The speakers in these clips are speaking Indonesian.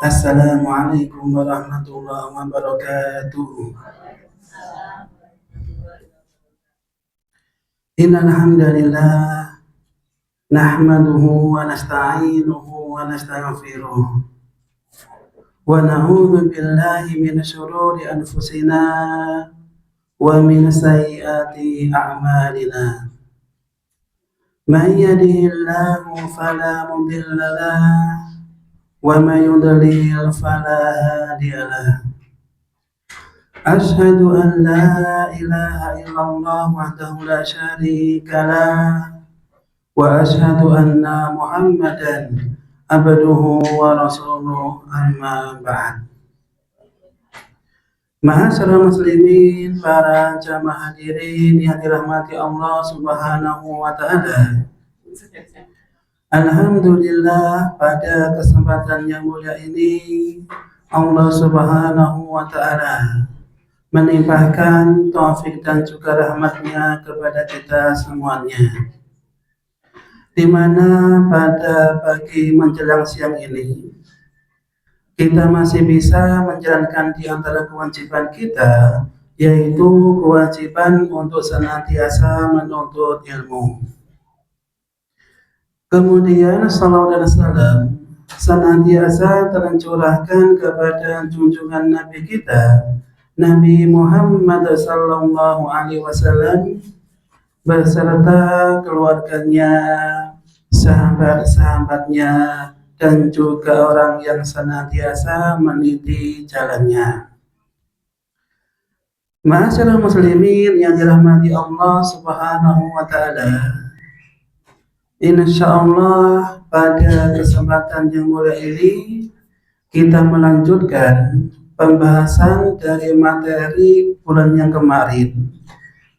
Assalamualaikum warahmatullahi wabarakatuh. Innal hamdalillah nahmaduhu wa nasta'inuhu wa nastaghfiruh wa na'udzu billahi min shururi anfusina wa min sayyiati a'malina. Man yahdihillahu fala mudilla lahu wa may yudlil fala hadiya lahu. Asyhadu an la ilaha illallah wahdahu la syarika lah wa asyhadu anna Muhammadan abduhu wa rasuluh, amma ba'd. Ma'asyiral muslimin, para jamaah hadirin yang dirahmati Allah Subhanahu wa taala. Alhamdulillah, pada kesempatan yang mulia ini Allah Subhanahu wa taala menimpahkan taufik dan juga rahmatnya kepada kita semuanya, di mana pada pagi menjelang siang ini kita masih bisa menjalankan di antara kewajiban kita, yaitu kewajiban untuk senantiasa menuntut ilmu. Kemudian salawat dan salam senantiasa tercurahkan kepada junjungan Nabi kita, Nabi Muhammad sallallahu alaihi wasallam, beserta keluarganya, sahabat-sahabatnya, dan juga orang yang senantiasa meniti jalannya. Ma'asyiral muslimin yang dirahmati Allah Subhanahu wa taala. Insyaallah pada kesempatan yang mulia ini kita melanjutkan pembahasan dari materi bulan yang kemarin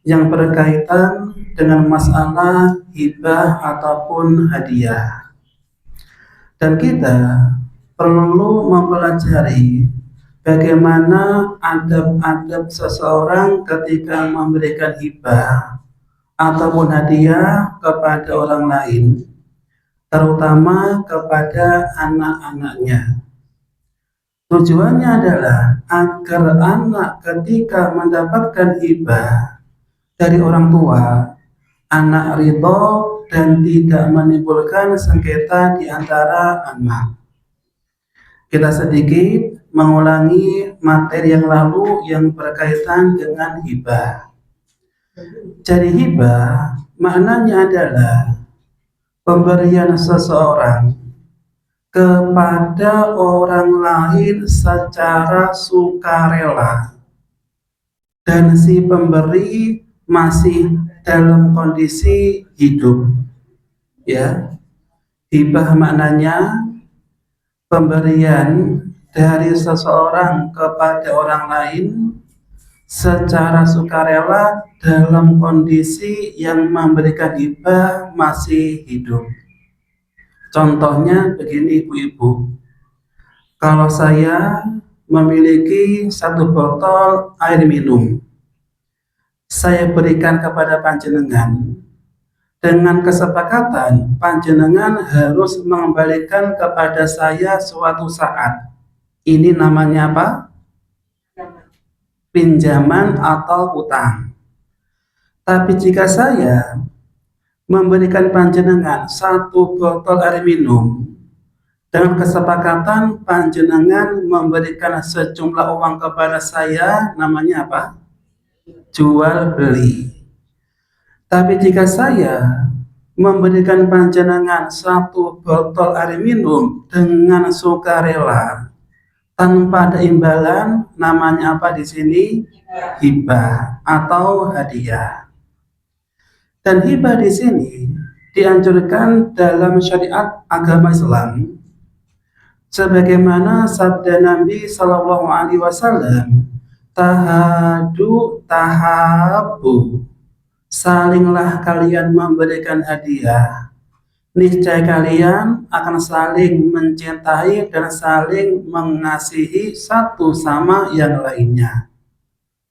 yang berkaitan dengan masalah hibah ataupun hadiah. Dan kita perlu mempelajari bagaimana adab-adab seseorang ketika memberikan hibah ataupun hadiah kepada orang lain, terutama kepada anak-anaknya. Tujuannya adalah agar anak ketika mendapatkan hibah dari orang tua, anak ridho dan tidak menimbulkan sengketa di antara anak. Kita sedikit mengulangi materi yang lalu yang berkaitan dengan hibah. Jadi hibah maknanya adalah pemberian seseorang kepada orang lain secara sukarela dan si pemberi masih dalam kondisi hidup. Ya, hibah maknanya pemberian dari seseorang kepada orang lain secara sukarela dalam kondisi yang memberikan hibah masih hidup. Contohnya begini ibu-ibu, kalau saya memiliki satu botol air minum, saya berikan kepada panjenengan dengan kesepakatan panjenengan harus mengembalikan kepada saya suatu saat. Ini namanya apa? Pinjaman atau utang. Tapi jika saya memberikan panjenengan satu botol air minum dengan kesepakatan panjenengan memberikan sejumlah uang kepada saya, namanya apa? Jual beli. Tapi jika saya memberikan panjenengan satu botol air minum dengan sukarela tanpa ada imbalan, namanya apa di sini? Hibah atau hadiah. Dan hibah di sini dianjurkan dalam syariat agama Islam, sebagaimana sabda Nabi Shallallahu Alaihi Wasallam, tahadu tahabu, salinglah kalian memberikan hadiah, niscaya kalian akan saling mencintai dan saling mengasihi satu sama yang lainnya.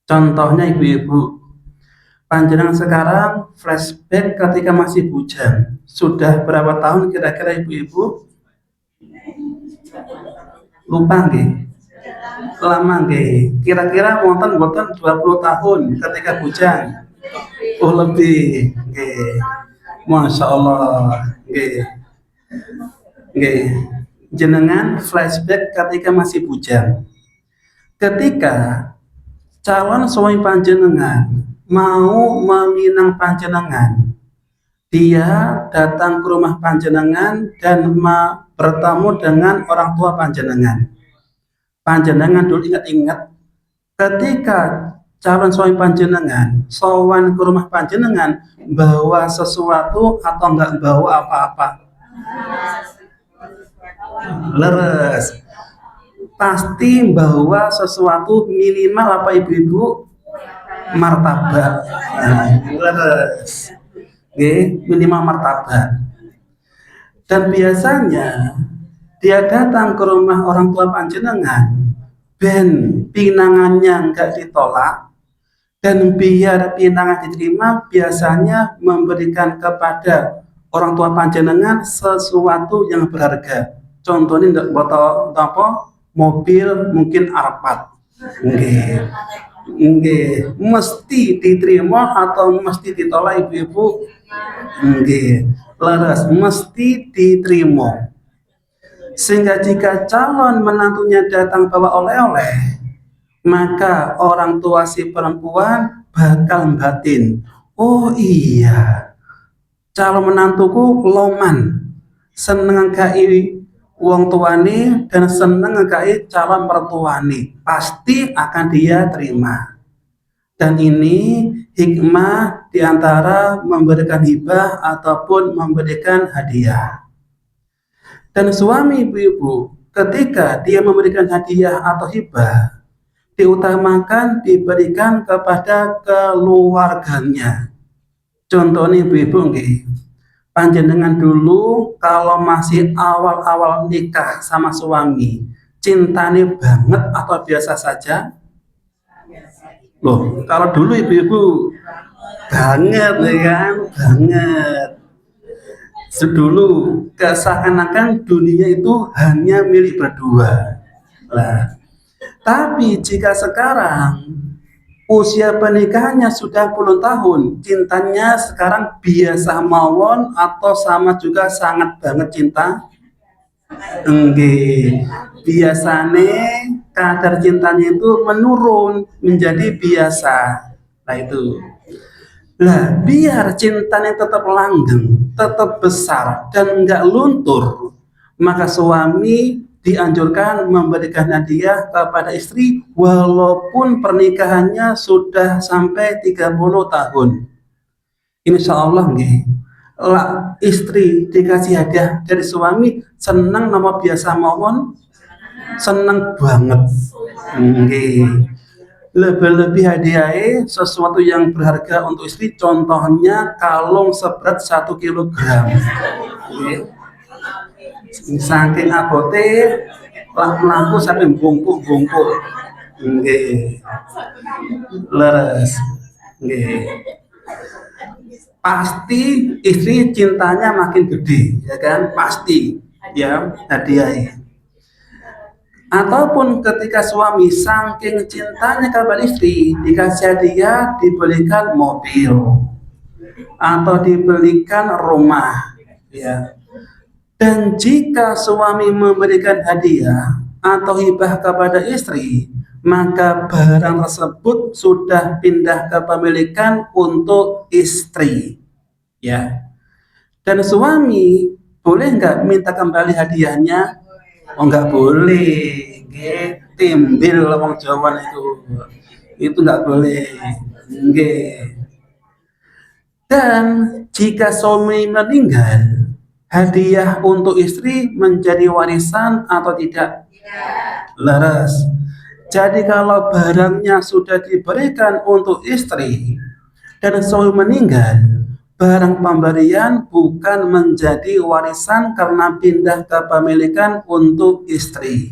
Contohnya ibu-ibu, panjenengan sekarang flashback ketika masih bujang. Sudah berapa tahun kira-kira ibu-ibu? Lupa nggih. Lama nggih. Kira-kira wonten boten 20 tahun ketika bujang. Oh lebih. Nggih. Masya Allah. Nggih. Nggih. Jenengan flashback ketika masih bujang. Ketika calon suami panjenengan mau meminang panjenengan, dia datang ke rumah panjenengan dan bertemu dengan orang tua panjenengan. Panjenengan dulu ingat-ingat ketika calon suami panjenengan sowan ke rumah panjenengan bawa sesuatu atau enggak bawa apa-apa? Leres. Pasti bawa sesuatu minimal apa ibu-ibu? Martabak. Nah, leres. Minimal martabak. Dan biasanya dia datang ke rumah orang tua panjenengan ben pinangannya enggak ditolak, dan biar pinangan diterima biasanya memberikan kepada orang tua panjenengan sesuatu yang berharga. Contohnya enggak botol apa? Mobil mungkin Alphard. Nggih, mesti diterima atau mesti ditolak ibu-ibu? Nggih, leres, mesti diterima. Sehingga jika calon menantunya datang bawa oleh-oleh, maka orang tua si perempuan bakal batin, oh iya, calon menantuku loman, seneng ngkai wong tuane dan seneng ngkai calon mertuane, pasti akan dia terima. Dan ini hikmah diantara memberikan hibah ataupun memberikan hadiah. Dan suami ibu-ibu ketika dia memberikan hadiah atau hibah, diutamakan diberikan kepada keluarganya. Contohnya ibu-ibu nggih, panjenengan dulu kalau masih awal-awal nikah sama suami, cintanya banget atau biasa saja? Loh, kalau dulu ibu-ibu banget ya kan, banget. Dulu seakan-akan dunia itu hanya milik berdua. Nah, tapi jika sekarang usia pernikahannya sudah puluhan tahun, cintanya sekarang biasa mawon atau sama juga sangat banget cinta? Enggak. Biasanya kadar cintanya itu menurun menjadi biasa. Nah itu. Lah, biar cintanya tetap langgeng, tetap besar dan enggak luntur, maka suami dianjurkan memberikan hadiah kepada istri walaupun pernikahannya sudah sampai 30 tahun. Insya Allah nih, lah istri dikasih hadiah dari suami seneng nama biasa mawon, seneng banget. Nggih. Lebih-lebih hadiahnya sesuatu yang berharga untuk istri, contohnya kalung seberat 1 kilogram. Saking abote lah melaku sampai bungkuk-bungkuk. Nggih. Leres. Nggih. Pasti istri cintanya makin gede, ya kan? Pasti ya hadiahnya. Ataupun ketika suami saking cintanya kepada istri, dikasih hadiah, dibelikan mobil atau dibelikan rumah, ya. Dan jika suami memberikan hadiah atau hibah kepada istri, maka barang tersebut sudah pindah kepemilikan untuk istri, ya. Dan suami boleh nggak minta kembali hadiahnya? Oh nggak boleh, timbil wong Jawa itu nggak boleh. Dan jika suami meninggal, hadiah untuk istri menjadi warisan atau tidak? Leres. Jadi kalau barangnya sudah diberikan untuk istri dan suami meninggal, barang pemberian bukan menjadi warisan karena pindah kepemilikan untuk istri.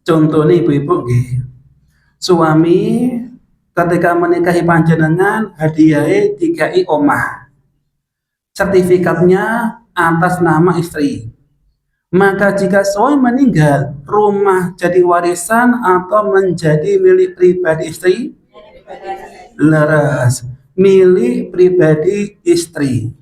Contohnya ibu-ibu, suami ketika menikahi panjenengan hadiahnya dikai omah, sertifikatnya atas nama istri. Maka jika suami meninggal, rumah jadi warisan atau menjadi milik pribadi istri? Leres, milik pribadi istri.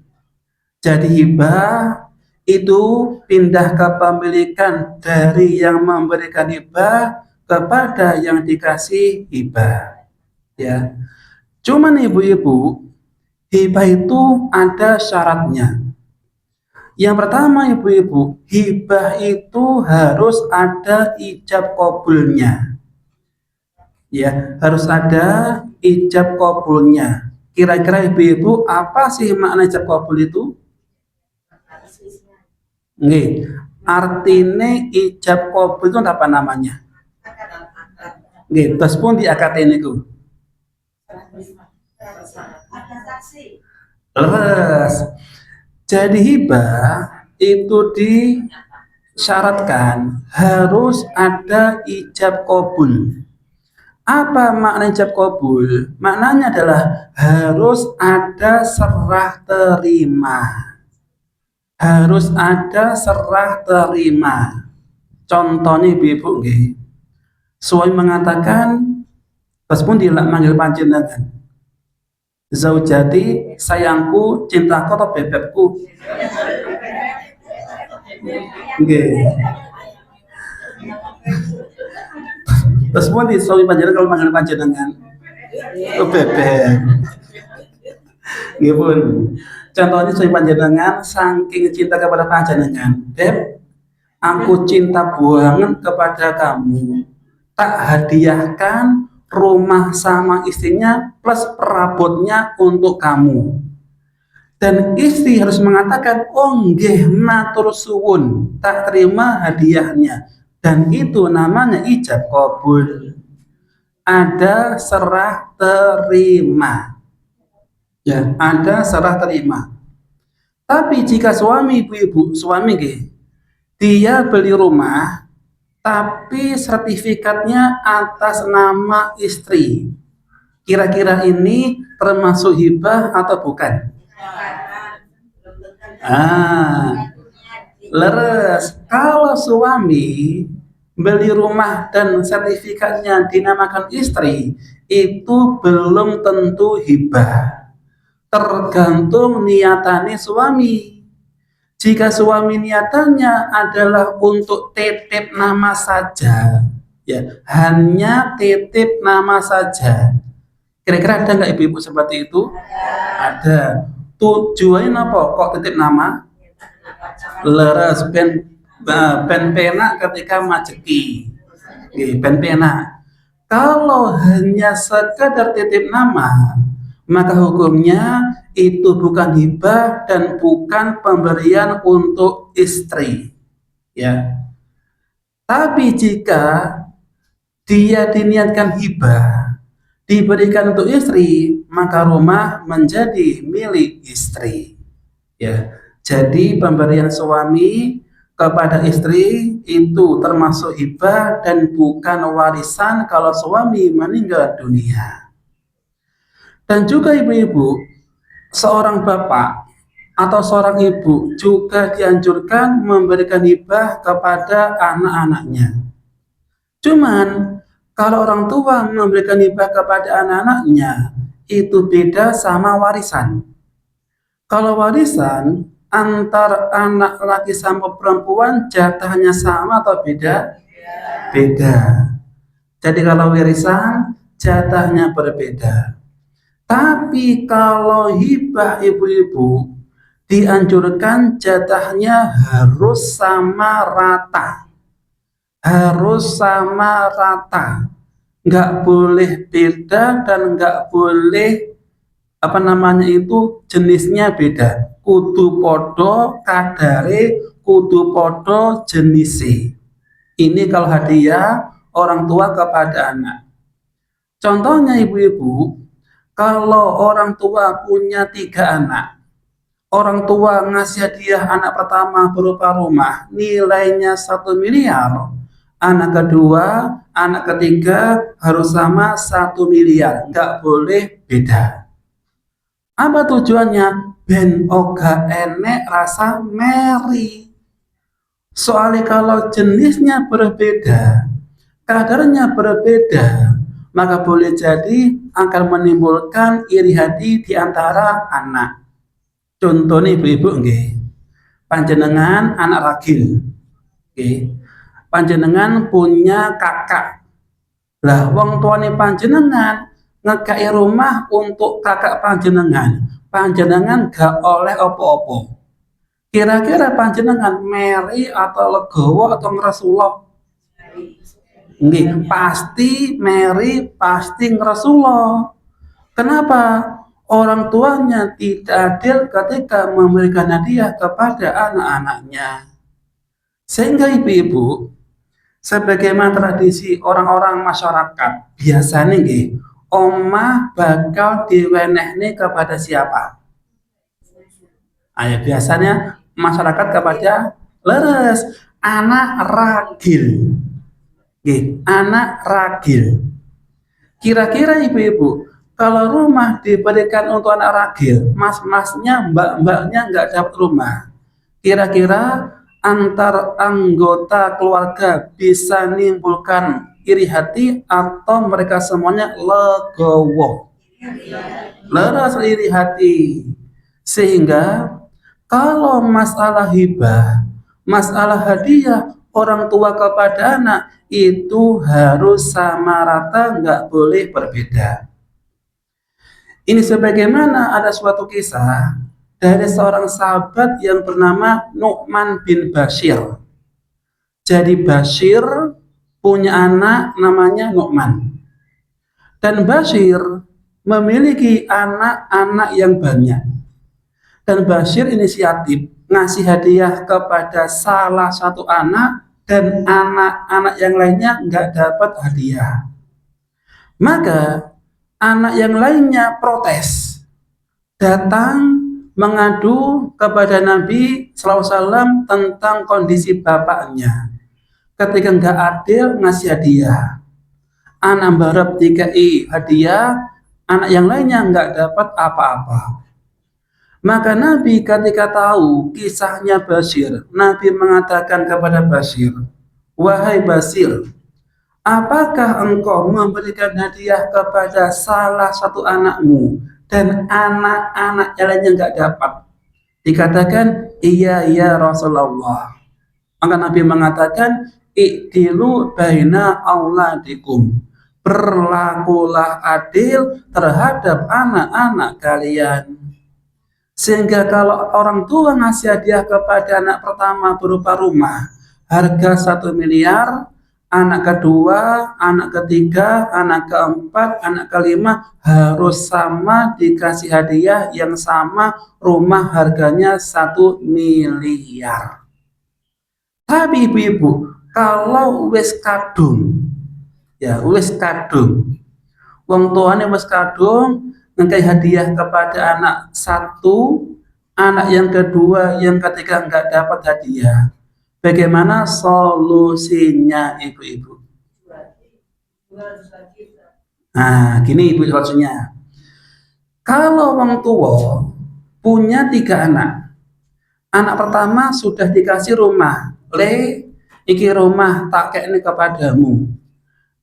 Jadi hibah itu pindah kepemilikan dari yang memberikan hibah kepada yang dikasih hibah. Ya, cuman ibu-ibu, hibah itu ada syaratnya. Yang pertama ibu-ibu, hibah itu harus ada ijab kabulnya. Ya, harus ada ijab kabulnya. Kira-kira ibu-ibu apa sih makna ijab kabul itu? Nggih, artine ijab kabul itu apa namanya? Nggih, terus pun di akad niku. Leres. Jadi hibah itu disyaratkan harus ada ijab kabul. Apa makna ijab kabul? Maknanya adalah harus ada serah terima. Harus ada serah terima. Contohnya ibu-ibu nggih. Suami mengatakan, terus pun dia manggil panjenengan. Zaujati, sayangku, cintaku atau bebekku? Nggih. Terus pun di suami panjenengan kalau manggil panjenengan, bebek. Nggih pun. Contohnya suami panjenengan saking cinta kepada panjenengan, Beb, aku cinta banget kepada kamu. Tak hadiahkan rumah sama istrinya plus perabotnya untuk kamu. Dan istri harus mengatakan, oh nggih matur suwun, tak terima hadiahnya. Dan itu namanya ijab kabul. Ada serah terima. Ya, ada serah terima. Tapi jika suami ibu-ibu, suami dia beli rumah tapi sertifikatnya atas nama istri. Kira-kira ini termasuk hibah atau bukan? Leres. Kalau suami beli rumah dan sertifikatnya dinamakan istri, itu belum tentu hibah. Tergantung niatannya suami. Jika suami niatannya adalah untuk titip nama saja, ya hanya titip nama saja. Kira-kira ada nggak ibu-ibu seperti itu? Ada. Tujuannya apa? Kok titip nama? Leres ben pena ketika majeki. Ben pena. Kalau hanya sekadar titip nama, maka hukumnya itu bukan hibah dan bukan pemberian untuk istri. Ya. Tapi jika dia diniatkan hibah, diberikan untuk istri, maka rumah menjadi milik istri. Ya. Jadi pemberian suami kepada istri itu termasuk hibah dan bukan warisan kalau suami meninggal dunia. Dan juga ibu-ibu, seorang bapak atau seorang ibu juga dianjurkan memberikan hibah kepada anak-anaknya. Cuman kalau orang tua memberikan hibah kepada anak-anaknya itu beda sama warisan. Kalau warisan antar anak laki sama perempuan jatahnya sama atau beda? Beda. Jadi kalau warisan jatahnya berbeda. Tapi kalau hibah ibu-ibu dianjurkan jatahnya harus sama rata. Harus sama rata. Nggak boleh beda dan nggak boleh jenisnya beda. Kudu podo kadare, kudu podo jenisi. Ini kalau hadiah orang tua kepada anak. Contohnya ibu-ibu, kalau orang tua punya 3 anak, orang tua ngasih hadiah anak pertama berupa rumah, nilainya 1 miliar, anak kedua, anak ketiga harus sama 1 miliar, nggak boleh beda. Apa tujuannya? Ben oga enek rasa meri. Soalnya kalau jenisnya berbeda, kadarnya berbeda, maka boleh jadi akan menimbulkan iri hati di antara anak. Contohnya ibu-ibu nggih, panjenengan anak ragil, nggih. Panjenengan punya kakak. Lah wong tuane panjenengan ngekai rumah untuk kakak panjenengan. Panjenengan gak oleh opo-opo. Kira-kira panjenengan meri atau legowo atau ngresulok? Nggih, pasti meri, pasti ngresulok. Kenapa? Orang tuanya tidak adil ketika memberikan hadiah kepada anak-anaknya. Sehingga ibu-ibu, sebagaimana tradisi orang-orang masyarakat, biasanya nggih, omah bakal diwenehne kepada siapa? Ayo biasanya masyarakat kepada leres anak ragil. Nggih, anak ragil. Kira-kira ibu-ibu, kalau rumah diberikan untuk anak ragil, mas-masnya, mbak-mbaknya nggak dapat rumah. Kira-kira antar anggota keluarga bisa menimbulkan iri hati atau mereka semuanya legowo? Leres iri hati. Sehingga kalau masalah hibah, masalah hadiah orang tua kepada anak itu harus sama rata, nggak boleh berbeda. Ini sebagaimana ada suatu kisah dari seorang sahabat yang bernama Nu'man bin Bashir. Jadi Bashir punya anak namanya Nu'man. Dan Bashir memiliki anak-anak yang banyak. Dan Bashir inisiatif ngasih hadiah kepada salah satu anak dan anak-anak yang lainnya nggak dapat hadiah. Maka anak yang lainnya protes, datang mengadu kepada Nabi SAW tentang kondisi bapaknya. Ketika nggak adil ngasih hadiah, anak barep dikai hadiah, anak yang lainnya nggak dapat apa-apa. Maka Nabi ketika tahu kisahnya Bashir, Nabi mengatakan kepada Bashir, wahai Bashir, apakah engkau memberikan hadiah kepada salah satu anakmu dan anak-anak yang lainnya nggak dapat? Dikatakan, iya ya Rasulullah. Maka Nabi mengatakan, i'dilu baina auladikum. Berlakulah adil terhadap anak-anak kalian. Sehingga kalau orang tua ngasih hadiah kepada anak pertama berupa rumah, harga 1 miliar, anak kedua, anak ketiga, anak keempat, anak kelima harus sama dikasih hadiah yang sama, rumah harganya 1 miliar. Tapi ibu-ibu, kalau wis kadung, ya wis kadung, wong tuane wis kadung ngekei hadiah kepada anak satu, anak yang kedua, yang ketiga nggak dapat hadiah. Bagaimana solusinya ibu-ibu? Nah, gini ibu solusinya. Kalau orang tua punya 3 anak, anak pertama sudah dikasih rumah, iki rumah tak kayak ini kepadamu.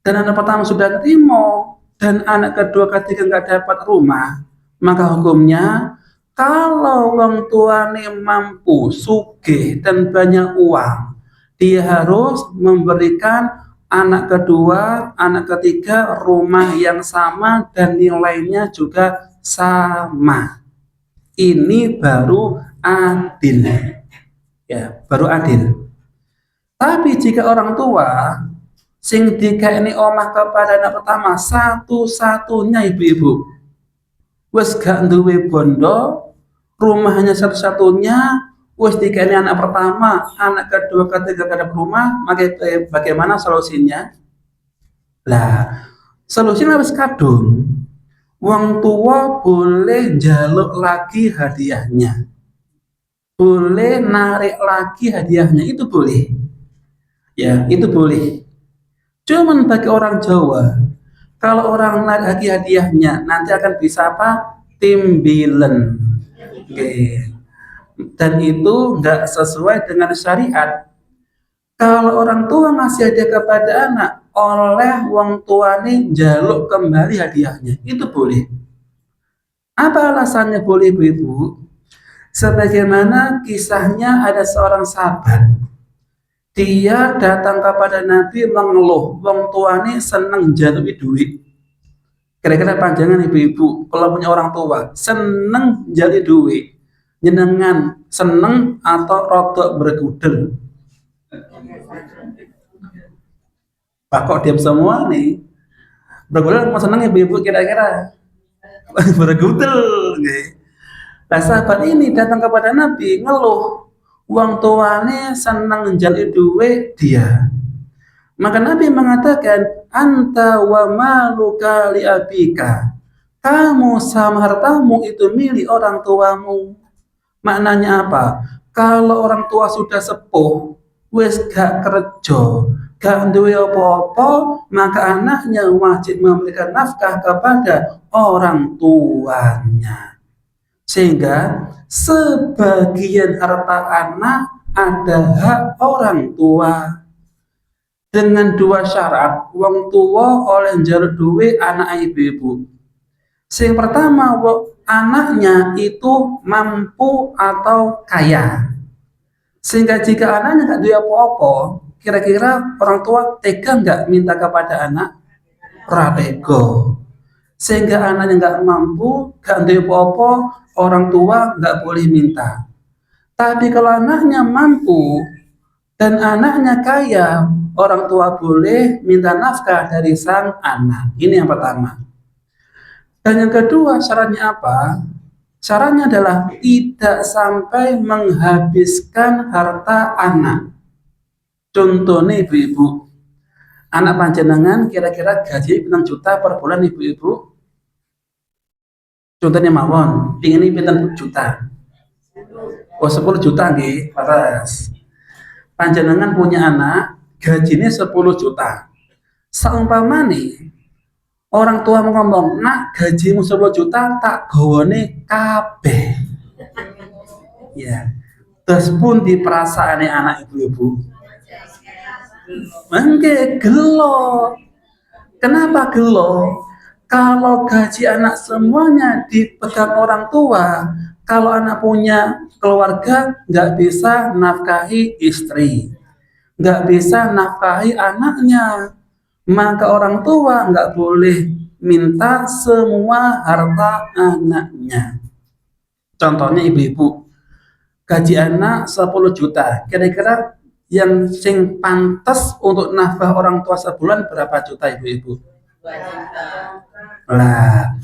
Dan anak pertama sudah terima, dan anak kedua ketiga nggak dapat rumah, maka hukumnya kalau orang tuanya mampu, sugih dan banyak uang, dia harus memberikan anak kedua, anak ketiga rumah yang sama dan nilainya juga sama. Ini baru adil, ya baru adil. Tapi jika orang tua sing dikaini omah kepada anak pertama satu-satunya ibu-ibu, wes gak duwe bondo, rumah hanya satu-satunya, wes dikaini anak pertama, anak kedua, ketiga gak ada rumah, maka bagaimana solusinya? Lah, solusinya wes kadung, wong tua boleh jaluk lagi hadiahnya, boleh narik lagi hadiahnya, itu boleh, ya itu boleh. Cuman bagi orang Jawa, kalau orang narik lagi hadiahnya nanti akan bisa apa? Timbilen. Oke. Dan itu nggak sesuai dengan syariat. Kalau orang tua ngasih hadiah kepada anak, oleh wong tuane jaluk kembali hadiahnya, itu boleh. Apa alasannya boleh ibu-ibu? Sebagaimana kisahnya ada seorang sahabat, dia datang kepada Nabi mengeluh, wong tuane seneng jaluk duit. Kira-kira panjangan ibu-ibu, kalau punya orang tua, seneng jaluk duit, jenengan seneng atau rodok bergudel? Pak kok diam semua nih? Bergudel mau seneng ibu-ibu kira-kira? Bergudel. Nah sahabat ini datang kepada Nabi ngeluh, uang tuane seneng jaluk duit dia. Maka Nabi mengatakan, anta wa maluka li abika. Kamu sama hartamu itu milik orang tuamu. Maknanya apa? Kalau orang tua sudah sepuh, wis gak kerja, gak duwe apa-apa, maka anaknya wajib memberikan nafkah kepada orang tuanya. Sehingga sebagian harta anak ada hak orang tua. Dengan dua syarat, wong tua oleh njaluk duit anak ibu-ibu. Yang pertama, anaknya itu mampu atau kaya. Sehingga jika anaknya nggak duit apa-apa, kira-kira orang tua tega nggak minta kepada anak? Ratego. Sehingga anaknya nggak mampu, nggak duit apa-apa, orang tua nggak boleh minta. Tapi kalau anaknya mampu dan anaknya kaya, orang tua boleh minta nafkah dari sang anak. Ini yang pertama. Dan yang kedua, syaratnya apa? Syaratnya adalah tidak sampai menghabiskan harta anak. Contohnya ibu-ibu, anak panjenengan kira-kira gaji 6 juta per bulan ibu-ibu. Contohnya mawon, ingin 7 juta. Oh 10 juta nggih, paras. Panjenengan punya anak, gajinya 10 juta. Saumpamane orang tua ngomong, nak gajimu 10 juta tak gawane kabeh. Ya. Terus pun di perasaan anak ibu-ibu. Mengke gelo. Kenapa gelo? Kalau gaji anak semuanya dipegang orang tua, kalau anak punya keluarga nggak bisa nafkahi istri, nggak bisa nafkahi anaknya, maka orang tua nggak boleh minta semua harta anaknya. Contohnya ibu-ibu, gaji anak 10 juta, kira-kira yang sing pantas untuk nafkah orang tua sebulan berapa juta ibu-ibu? 2 juta. Nah,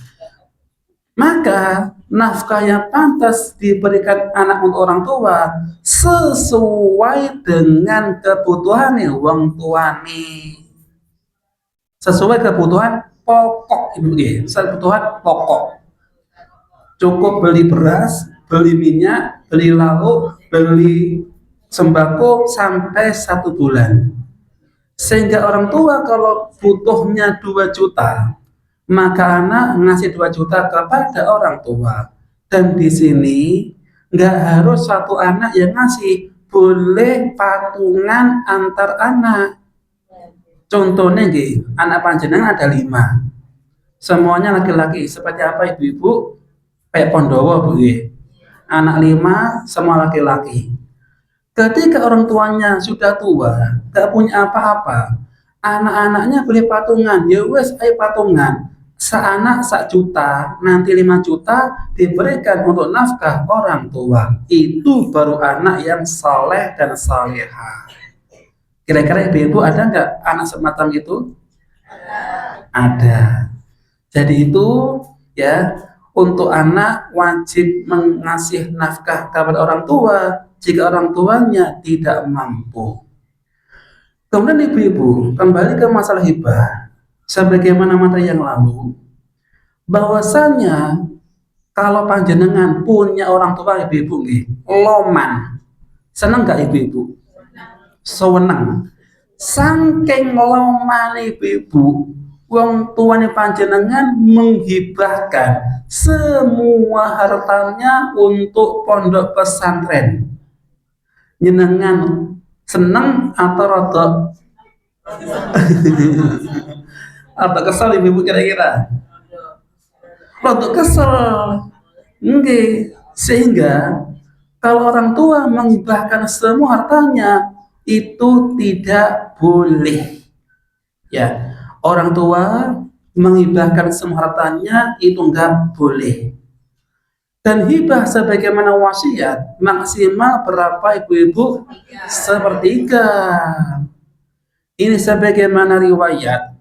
maka nafkah yang pantas diberikan anak untuk orang tua sesuai dengan kebutuhan wong tuane. Sesuai kebutuhan pokok ibu ya, kebutuhan pokok. Cukup beli beras, beli minyak, beli lauk, beli sembako sampai 1 bulan. Sehingga orang tua kalau butuhnya 2 juta, maka anak ngasih 2 juta kepada orang tua. Dan di sini nggak harus satu anak yang ngasih, boleh patungan antar anak. Contohnya nih, anak panjenengan ada 5, semuanya laki-laki. Seperti apa ibu-ibu? Kayak Pondowo bu, anak 5 semua laki-laki. Ketika orang tuanya sudah tua, gak punya apa-apa, anak-anaknya boleh patungan. Ya wes, ayo patungan. Seanak 1 juta, nanti 5 juta diberikan untuk nafkah orang tua. Itu baru anak yang saleh dan salehah. Kira-kira ibu-ibu ada nggak anak semacam itu? Ada. Jadi itu ya, untuk anak wajib mengasih nafkah kepada orang tua jika orang tuanya tidak mampu. Kemudian ibu-ibu, kembali ke masalah hibah. Sebagaimana materi yang lalu, bahwasanya kalau panjenengan punya orang tua ibu-ibu loman, senang nggak ibu-ibu? Senang. Saking loman ibu-ibu, wong tuane panjenengan menghibahkan semua hartanya untuk pondok pesantren. Jenengan Seneng atau rotok atau kesel ibu kira-kira? Rotok kesel. Nggih. Sehingga kalau orang tua menghibahkan semua hartanya itu tidak boleh. Ya, orang tua menghibahkan semua hartanya itu enggak boleh. Dan hibah sebagaimana wasiat maksimal berapa ibu-ibu? Sepertiga. Ini sebagaimana riwayat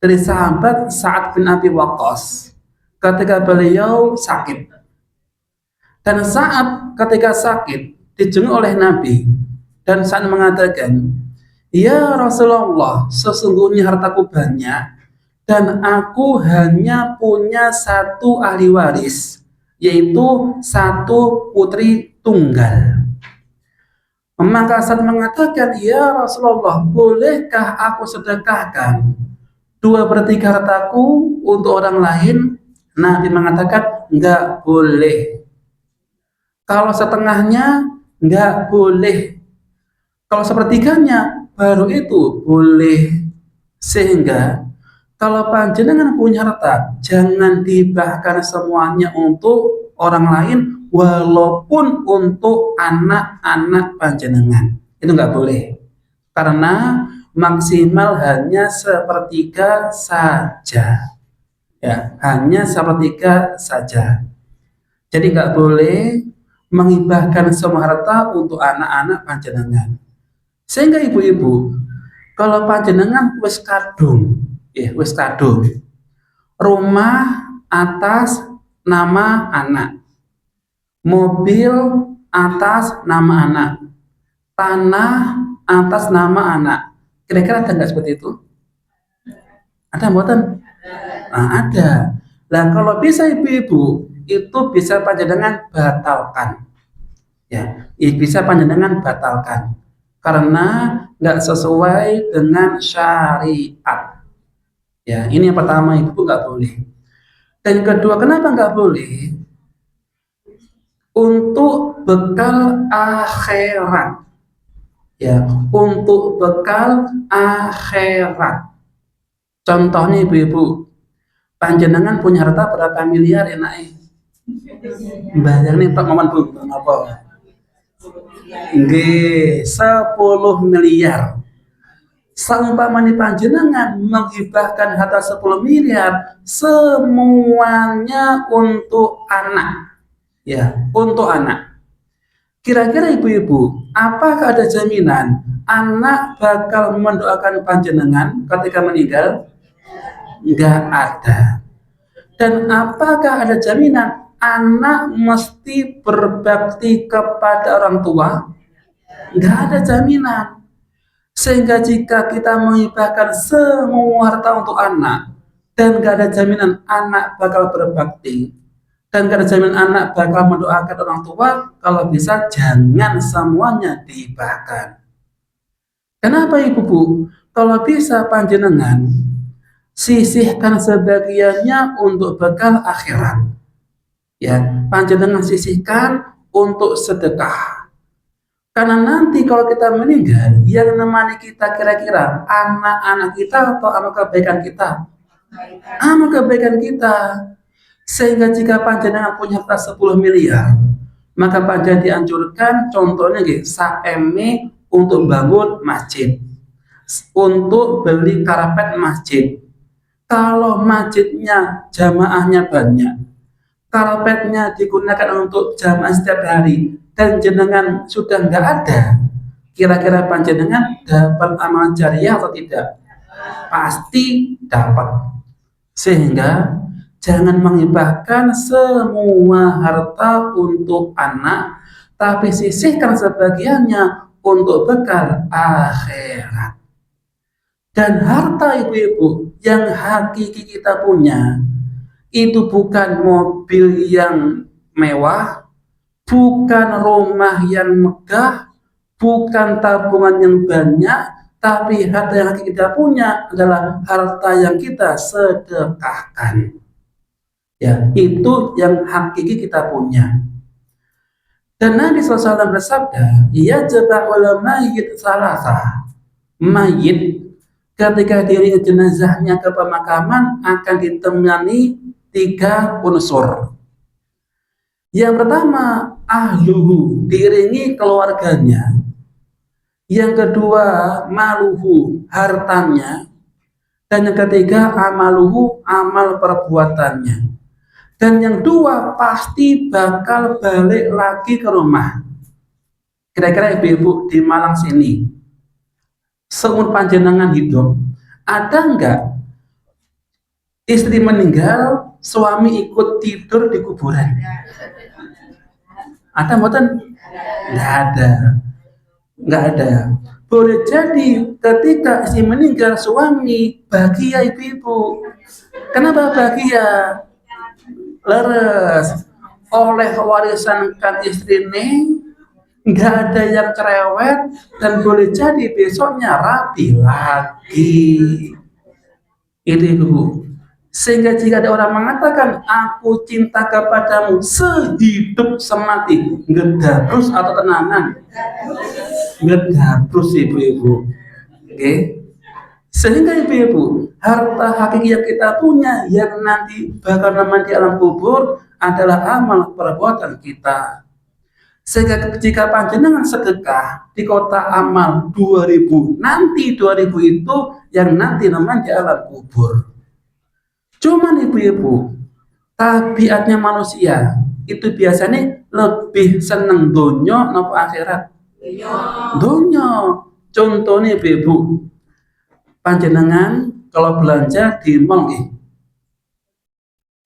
dari sahabat Sa'ad bin Abi Waqqas ketika beliau sakit. Dan saat ketika sakit dijenguk oleh Nabi dan saat mengatakan, "Ya Rasulullah, sesungguhnya hartaku banyak dan aku hanya punya satu ahli waris, yaitu satu putri tunggal." Maka saat mengatakan, "Ya Rasulullah, bolehkah aku sedekahkan 2/3 hartaku untuk orang lain?" Nabi mengatakan, "Enggak boleh." Kalau setengahnya enggak boleh. Kalau sepertiganya baru itu boleh. Sehingga kalau panjenengan punya harta, jangan dihibahkan semuanya untuk orang lain, walaupun untuk anak-anak panjenengan. Itu enggak boleh. Karena maksimal hanya sepertiga saja. Ya, hanya sepertiga saja. Jadi enggak boleh menghibahkan semua harta untuk anak-anak panjenengan. Sehingga ibu-ibu, kalau panjenengan wis kadung, wis kadung, rumah atas nama anak, mobil atas nama anak, tanah atas nama anak. Kira-kira ada nggak seperti itu? Ada mboten? Nah, ada. Nah, kalau bisa ibu-ibu, itu bisa panjenengan batalkan. Ya, bisa panjenengan batalkan karena nggak sesuai dengan syariat. Ya, ini yang pertama, ibu nggak boleh. Dan yang kedua, kenapa nggak boleh? Untuk bekal akhirat. Ya, untuk bekal akhirat. Contohnya ibu-ibu, panjenengan punya harta berapa miliar ya nak? Bayang nih Pak Maman Bu, apa? Nggih, 10 miliar. Saumpamanya panjenengan menghibahkan harta 10 miliar semuanya untuk anak. Ya, untuk anak. Kira-kira ibu-ibu, apakah ada jaminan anak bakal mendoakan panjenengan ketika meninggal? Enggak ada. Dan apakah ada jaminan anak mesti berbakti kepada orang tua? Enggak ada jaminan. Sehingga jika kita menghibahkan semua harta untuk anak dan enggak ada jaminan anak bakal berbakti dan enggak ada jaminan anak bakal mendoakan orang tua, kalau bisa jangan semuanya dihibahkan. Kenapa ibu bu? Kalau bisa panjenengan sisihkan sebagiannya untuk bekal akhirat. Ya, panjenengan sisihkan untuk sedekah. Karena nanti kalau kita meninggal, yang menemani kita kira-kira anak-anak kita atau amal kebaikan kita? Amal kebaikan kita. Sehingga jika panjenengan punya harta 10 miliar, maka panjenengan dianjurkan contohnya saeme untuk bangun masjid, untuk beli karpet masjid. Kalau masjidnya jamaahnya banyak, karpetnya digunakan untuk jamaah setiap hari, dan jenengan sudah nggak ada, kira-kira panjenengan dapat amal jariah atau tidak? Pasti dapat. Sehingga jangan menghibahkan semua harta untuk anak, tapi sisihkan sebagiannya untuk bekal akhirat. Dan harta ibu-ibu yang hakiki kita punya itu bukan mobil yang mewah, bukan rumah yang megah, bukan tabungan yang banyak, tapi harta yang hakiki kita punya adalah harta yang kita sedekahkan. Ya, itu yang hakiki kita punya. Dan Nabi SAW bersabda, ia jaba'ul mayyit salasa. Mayit ketika diiringi jenazahnya ke pemakaman akan ditemani 3 unsur. Yang pertama, ahluhu, diiringi keluarganya. Yang kedua, maluhu, hartanya. Dan yang ketiga, amaluhu, amal perbuatannya. Dan yang dua, pasti bakal balik lagi ke rumah. Kira-kira ibu-ibu di Malang sini, seumur panjenengan hidup, ada enggak istri meninggal, suami ikut tidur di kuburan? Ada mboten? Enggak ada. Enggak ada. Boleh jadi ketika istri meninggal, suami bahagia ibu-ibu. Kenapa bahagia? Leres oleh warisan kan istri ini, nggak ada yang cerewet, dan boleh jadi besoknya rapi lagi. Itu ibu. Sehingga jika ada orang mengatakan aku cinta kepadamu sehidup semati, ngedabrus atau tenanan? Ngedabrus ibu-ibu. Oke. Sehingga ibu-ibu, harta hakiki yang kita punya yang nanti bakal nama di alam kubur adalah amal perbuatan kita. Sehingga jika panjenengan sedekah di kota amal 2000, nanti 2000 itu yang nanti nama di alam kubur. Cuman ibu-ibu, tabiatnya manusia itu biasanya lebih seneng dunya napa akhirat? Dunya. Contohnya ibu-ibu, panjenengan kalau belanja di mall nggih.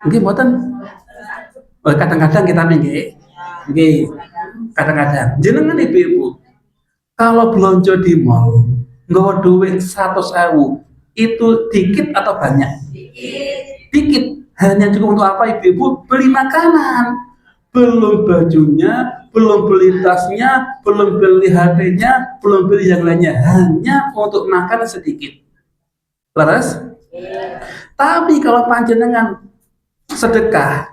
Nggih mboten? Kadang-kadang kita nggih. Nggih. Kadang-kadang jenengan ibu-ibu kalau belanja di mall nggawa duit 100.000 itu dikit atau banyak? Dikit. Hanya cukup untuk apa ibu-ibu? Beli makanan. Belum bajunya, belum beli tasnya, belum beli HP-nya, belum beli yang lainnya. Hanya untuk makan sedikit. Leres? Tapi kalau panjenengan sedekah,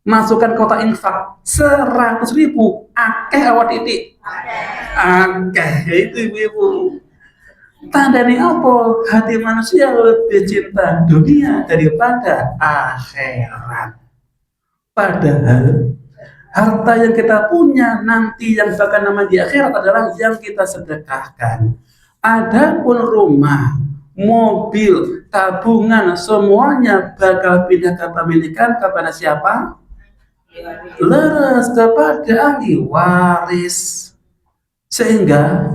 masukkan kotak infak 100.000, akeh awak titik. Akeh itu ibu-ibu. Tandanya apa? Hati manusia lebih cinta dunia daripada akhirat. Padahal harta yang kita punya nanti yang bakal nama di akhirat adalah yang kita sedekahkan. Adapun rumah, mobil, tabungan, semuanya bakal pindah kepemilikan kepada siapa? Leres kepada ahli waris. Sehingga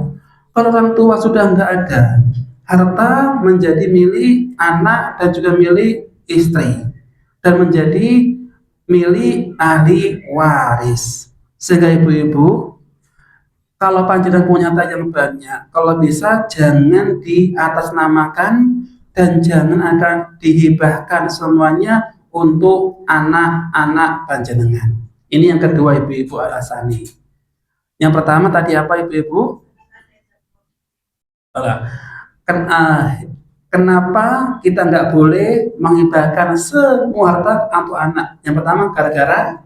kalau orang tua sudah nggak ada, harta menjadi milik anak dan juga milik istri, dan menjadi milik ahli waris. Sehingga ibu-ibu, kalau panjenengan punya harta yang banyak, kalau bisa jangan diatasnamakan dan jangan akan dihibahkan semuanya untuk anak-anak panjenengan. Ini yang kedua ibu-ibu alasannya. Yang pertama tadi apa ibu-ibu? Kenapa kita nggak boleh menghibahkan semua harta untuk anak? Yang pertama gara-gara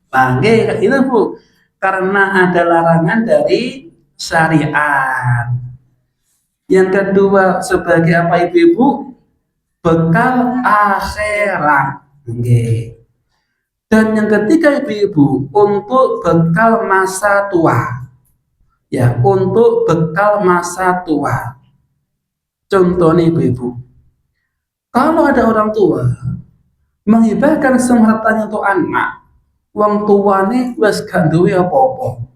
bangke itu bu, karena ada larangan dari syariat. Yang kedua sebagai apa ibu-ibu? Bekal akhirat. Okay. Dan yang ketiga ibu-ibu untuk bekal masa tua. Ya, untuk bekal masa tua. Contohnya ibu-ibu, kalau ada orang tua menghibahkan semua hartanya untuk anak, wong tuane wis gak duwe apa-apa.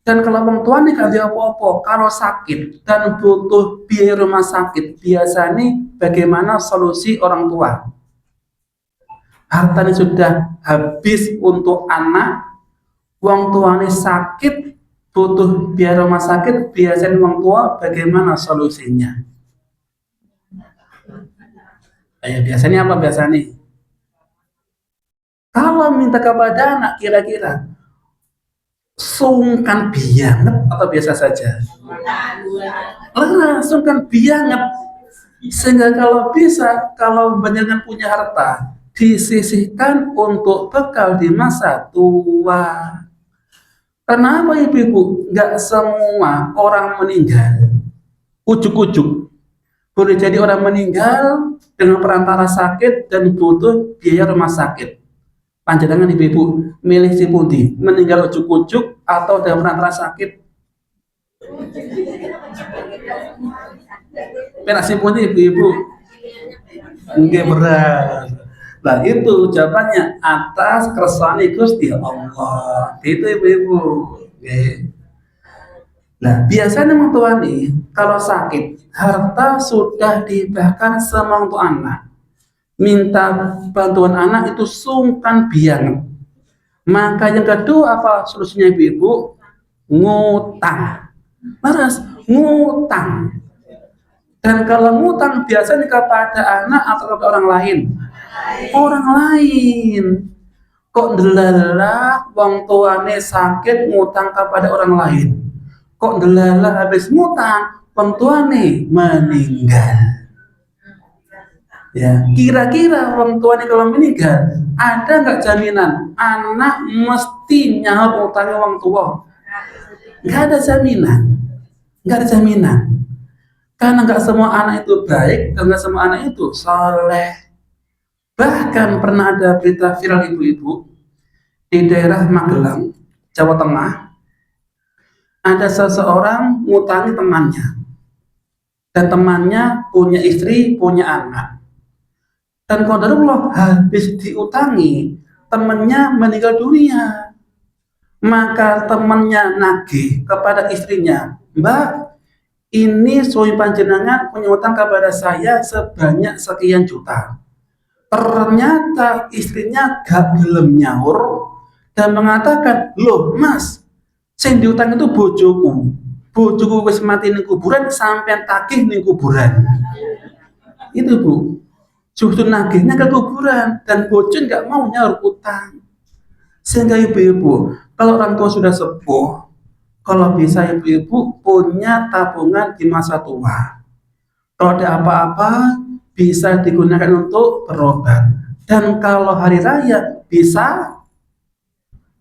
Dan kalau wong tuane gak duwe apa-apa, kalau sakit dan butuh biaya rumah sakit, biasanya bagaimana solusi orang tua? Hartanya sudah habis untuk anak, wong tuane sakit, butuh biaya rumah sakit, biasanya wong tua bagaimana solusinya? Biasanya apa biasanya? Kalau minta kepada anak kira-kira sungkan bianget atau biasa saja? Sungkan bianget. Sehingga kalau bisa, kalau banyak punya harta, disisihkan untuk bekal di masa tua. Kenapa ibu-ibu? Nggak semua orang meninggal ujuk-ujuk. Boleh jadi orang meninggal dengan perantara sakit dan butuh biaya rumah sakit. Panjenengan ibu-ibu milih si pundi, meninggal ujuk-ujuk atau dengan perantara sakit? Pilih si pundi ibu-ibu? Enggak berat. Nah itu jawabannya atas kersane Gusti Allah. Itu ibu-ibu. Oke. Nah biasanya orang tua nih kalau sakit harta sudah dibahkan sama untuk anak. Minta bantuan anak itu sungkan biang. Maka yang kedua apa solusinya ibu-ibu? Ngutang. Terus ngutang. Dan kalau ngutang biasanya kepada anak atau kepada orang lain? Orang lain. Kok delala wong tuane sakit ngutang kepada orang lain? Kok delala habis ngutang wong tuane meninggal? Ya, kira-kira wong tuane kalau meninggal ada nggak jaminan anak mesti nyaur utangnya wong tua? Nggak ada jaminan, nggak ada jaminan. Karena nggak semua anak itu baik dan nggak semua anak itu soleh. Bahkan pernah ada berita viral ibu-ibu di daerah Magelang, Jawa Tengah, ada seseorang ngutangi temannya, dan temannya punya istri, punya anak. Dan qadarullah habis diutangi, temannya meninggal dunia. Maka temannya nagih kepada istrinya, Mbak, ini suami panjenengan punya utang kepada saya sebanyak sekian juta. Ternyata istrinya gak gelem nyaur dan mengatakan, loh mas, sing diutang itu bojoku. Bojoku wis mati ning kuburan sampai tagih ning kuburan. Itu bu, justru nagihnya ke kuburan dan bojo nggak mau nyaur utang. Sehingga ibu-ibu, kalau orang tua sudah sepuh, kalau bisa ibu-ibu punya tabungan di masa tua. Kalau ada apa-apa bisa digunakan untuk berobat. Dan kalau hari raya bisa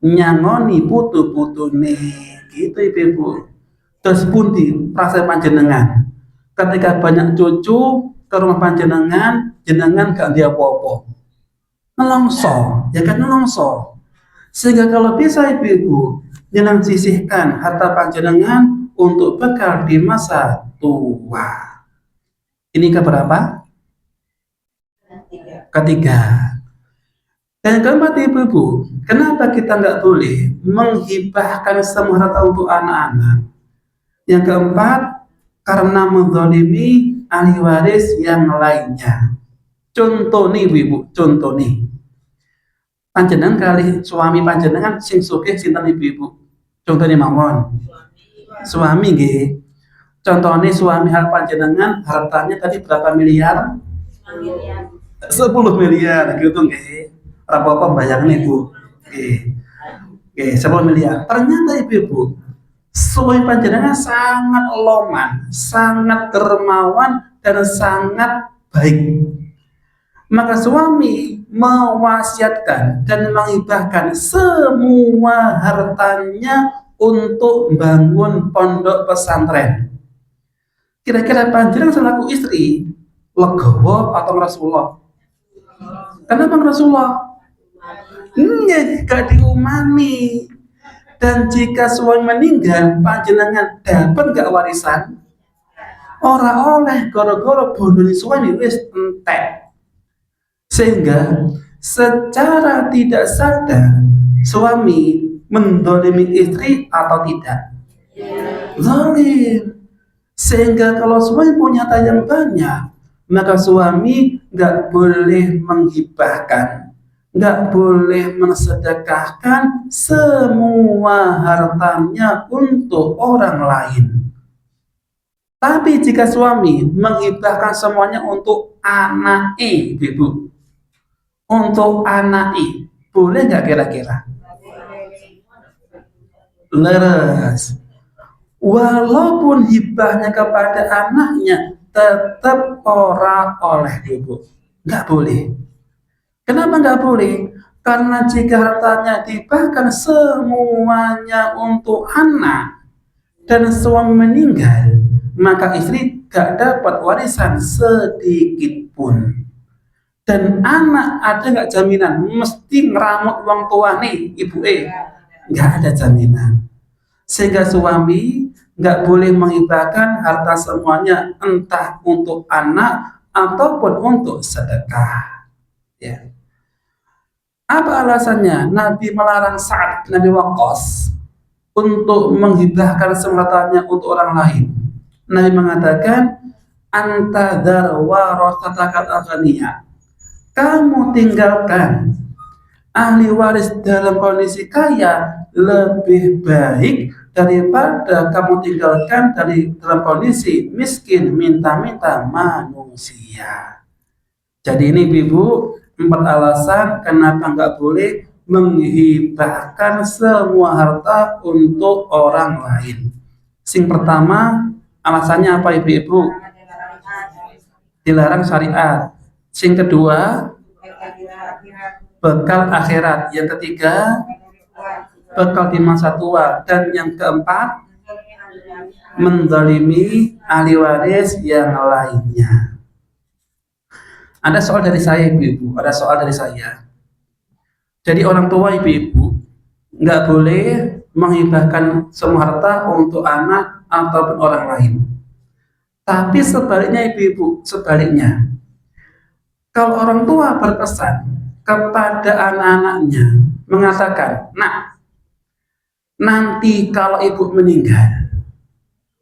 nyangoni putu-putu nih, gitu ibu-ibu. Terus pundi perasaan panjenengan ketika banyak cucu ke rumah panjenengan, jenengan gak dia apa-apa, nelongso, ya kan nelongso. Sehingga kalau bisa ibu-ibu jenengan sisihkan harta panjenengan untuk bekal di masa tua. Ini keberapa? Ketiga. Dan keempat ibu-ibu, kenapa kita nggak boleh menghibahkan semua harta untuk anak-anak? Yang keempat, karena menzalimi ahli waris yang lainnya. Contoh nih ibu-ibu, contoh nih. Panjenengan kali suami panjenengan sing sugih sinten ibu-ibu? Contohnya mawon. Suami nggih. Contohnya suami hal panjenengan hartanya tadi berapa miliar? 10 miliar gitu nggih. Apa-apa bayangin ibu. Nggih. 10 miliar. Ternyata ibu-ibu suami panjenengan sangat loman, sangat dermawan dan sangat baik. Maka suami mewasiatkan dan menghibahkan semua hartanya untuk bangun pondok pesantren. Kira-kira panjenengan selaku istri legowo atau Rasulullah? Kenapa Rasulullah? Gak diumani. Dan jika suami meninggal, panjenengan dapat gak warisan? Ora oleh gara-gara bodoh suami wis entek. Sehingga secara tidak sadar suami mendolimi istri atau tidak? Zalim. Sehingga kalau suami punya harta yang banyak, maka suami nggak boleh menghibahkan, nggak boleh mensedekahkan semua hartanya untuk orang lain. Tapi jika suami menghibahkan semuanya untuk anak ibu, untuk anak boleh nggak kira-kira? Leres. Walaupun hibahnya kepada anaknya tetap ora oleh ibu, nggak boleh. Kenapa nggak boleh? Karena jika hartanya dibahkan semuanya untuk anak dan suami meninggal, maka istri gak dapat warisan sedikit pun. Dan anak ada nggak jaminan mesti ngeramut uang tua nih ibu nggak ada jaminan, sehingga suami nggak boleh menghibahkan harta semuanya entah untuk anak ataupun untuk sedekah, ya. Apa alasannya Nabi melarang Sa'ad bin Abi Waqqas untuk menghibahkan semua hartanya untuk orang lain? Nabi mengatakan, anta dzar warathatakal aghniya, kamu tinggalkan ahli waris dalam kondisi kaya lebih baik daripada kamu tinggalkan dalam kondisi miskin minta-minta manusia. Jadi ini ibu 4 alasan kenapa nggak boleh menghibahkan semua harta untuk orang lain. Sing pertama alasannya apa ibu-ibu? Dilarang syariat. Sing kedua bekal akhirat. Yang ketiga bekal di masa tua. Dan yang keempat menzalimi ahli waris yang lainnya. Ada soal dari saya ibu-ibu, ada soal dari saya. Jadi orang tua ibu-ibu nggak boleh menghibahkan semua harta untuk anak ataupun orang lain. Tapi sebaliknya ibu-ibu, sebaliknya. Kalau orang tua berpesan kepada anak-anaknya mengatakan, nak, nanti kalau ibu meninggal,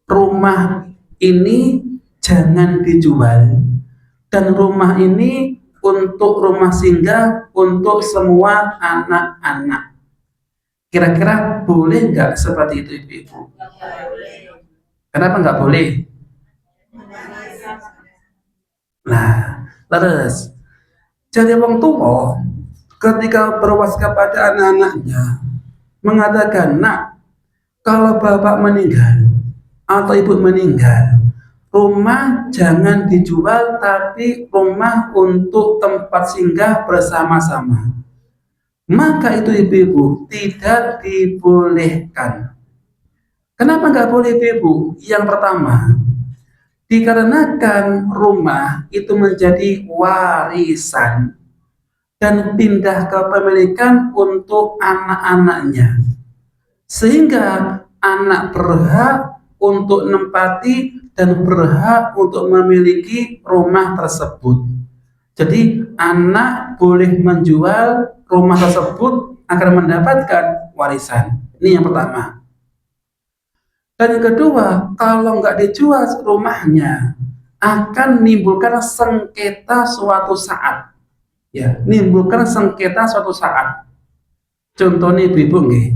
rumah ini jangan dijual, dan rumah ini untuk rumah singgah untuk semua anak-anak. Kira-kira boleh nggak seperti itu ibu-ibu? Kenapa nggak boleh? Nah, terus jadi orang tua ketika berwas kepada anak-anaknya mengatakan, nak, kalau bapak meninggal atau ibu meninggal, rumah jangan dijual, tapi rumah untuk tempat singgah bersama-sama. Maka itu ibu-ibu tidak dibolehkan. Kenapa nggak boleh ibu-ibu? Yang pertama, dikarenakan rumah itu menjadi warisan dan pindah kepemilikan untuk anak-anaknya, sehingga anak berhak untuk menempati dan berhak untuk memiliki rumah tersebut. Jadi anak boleh menjual rumah tersebut agar mendapatkan warisan. Ini yang pertama. Dan yang kedua, kalau nggak dijual rumahnya akan menimbulkan sengketa suatu saat. Ya, menimbulkan sengketa suatu saat. Contohnya ibu-ibu nggih,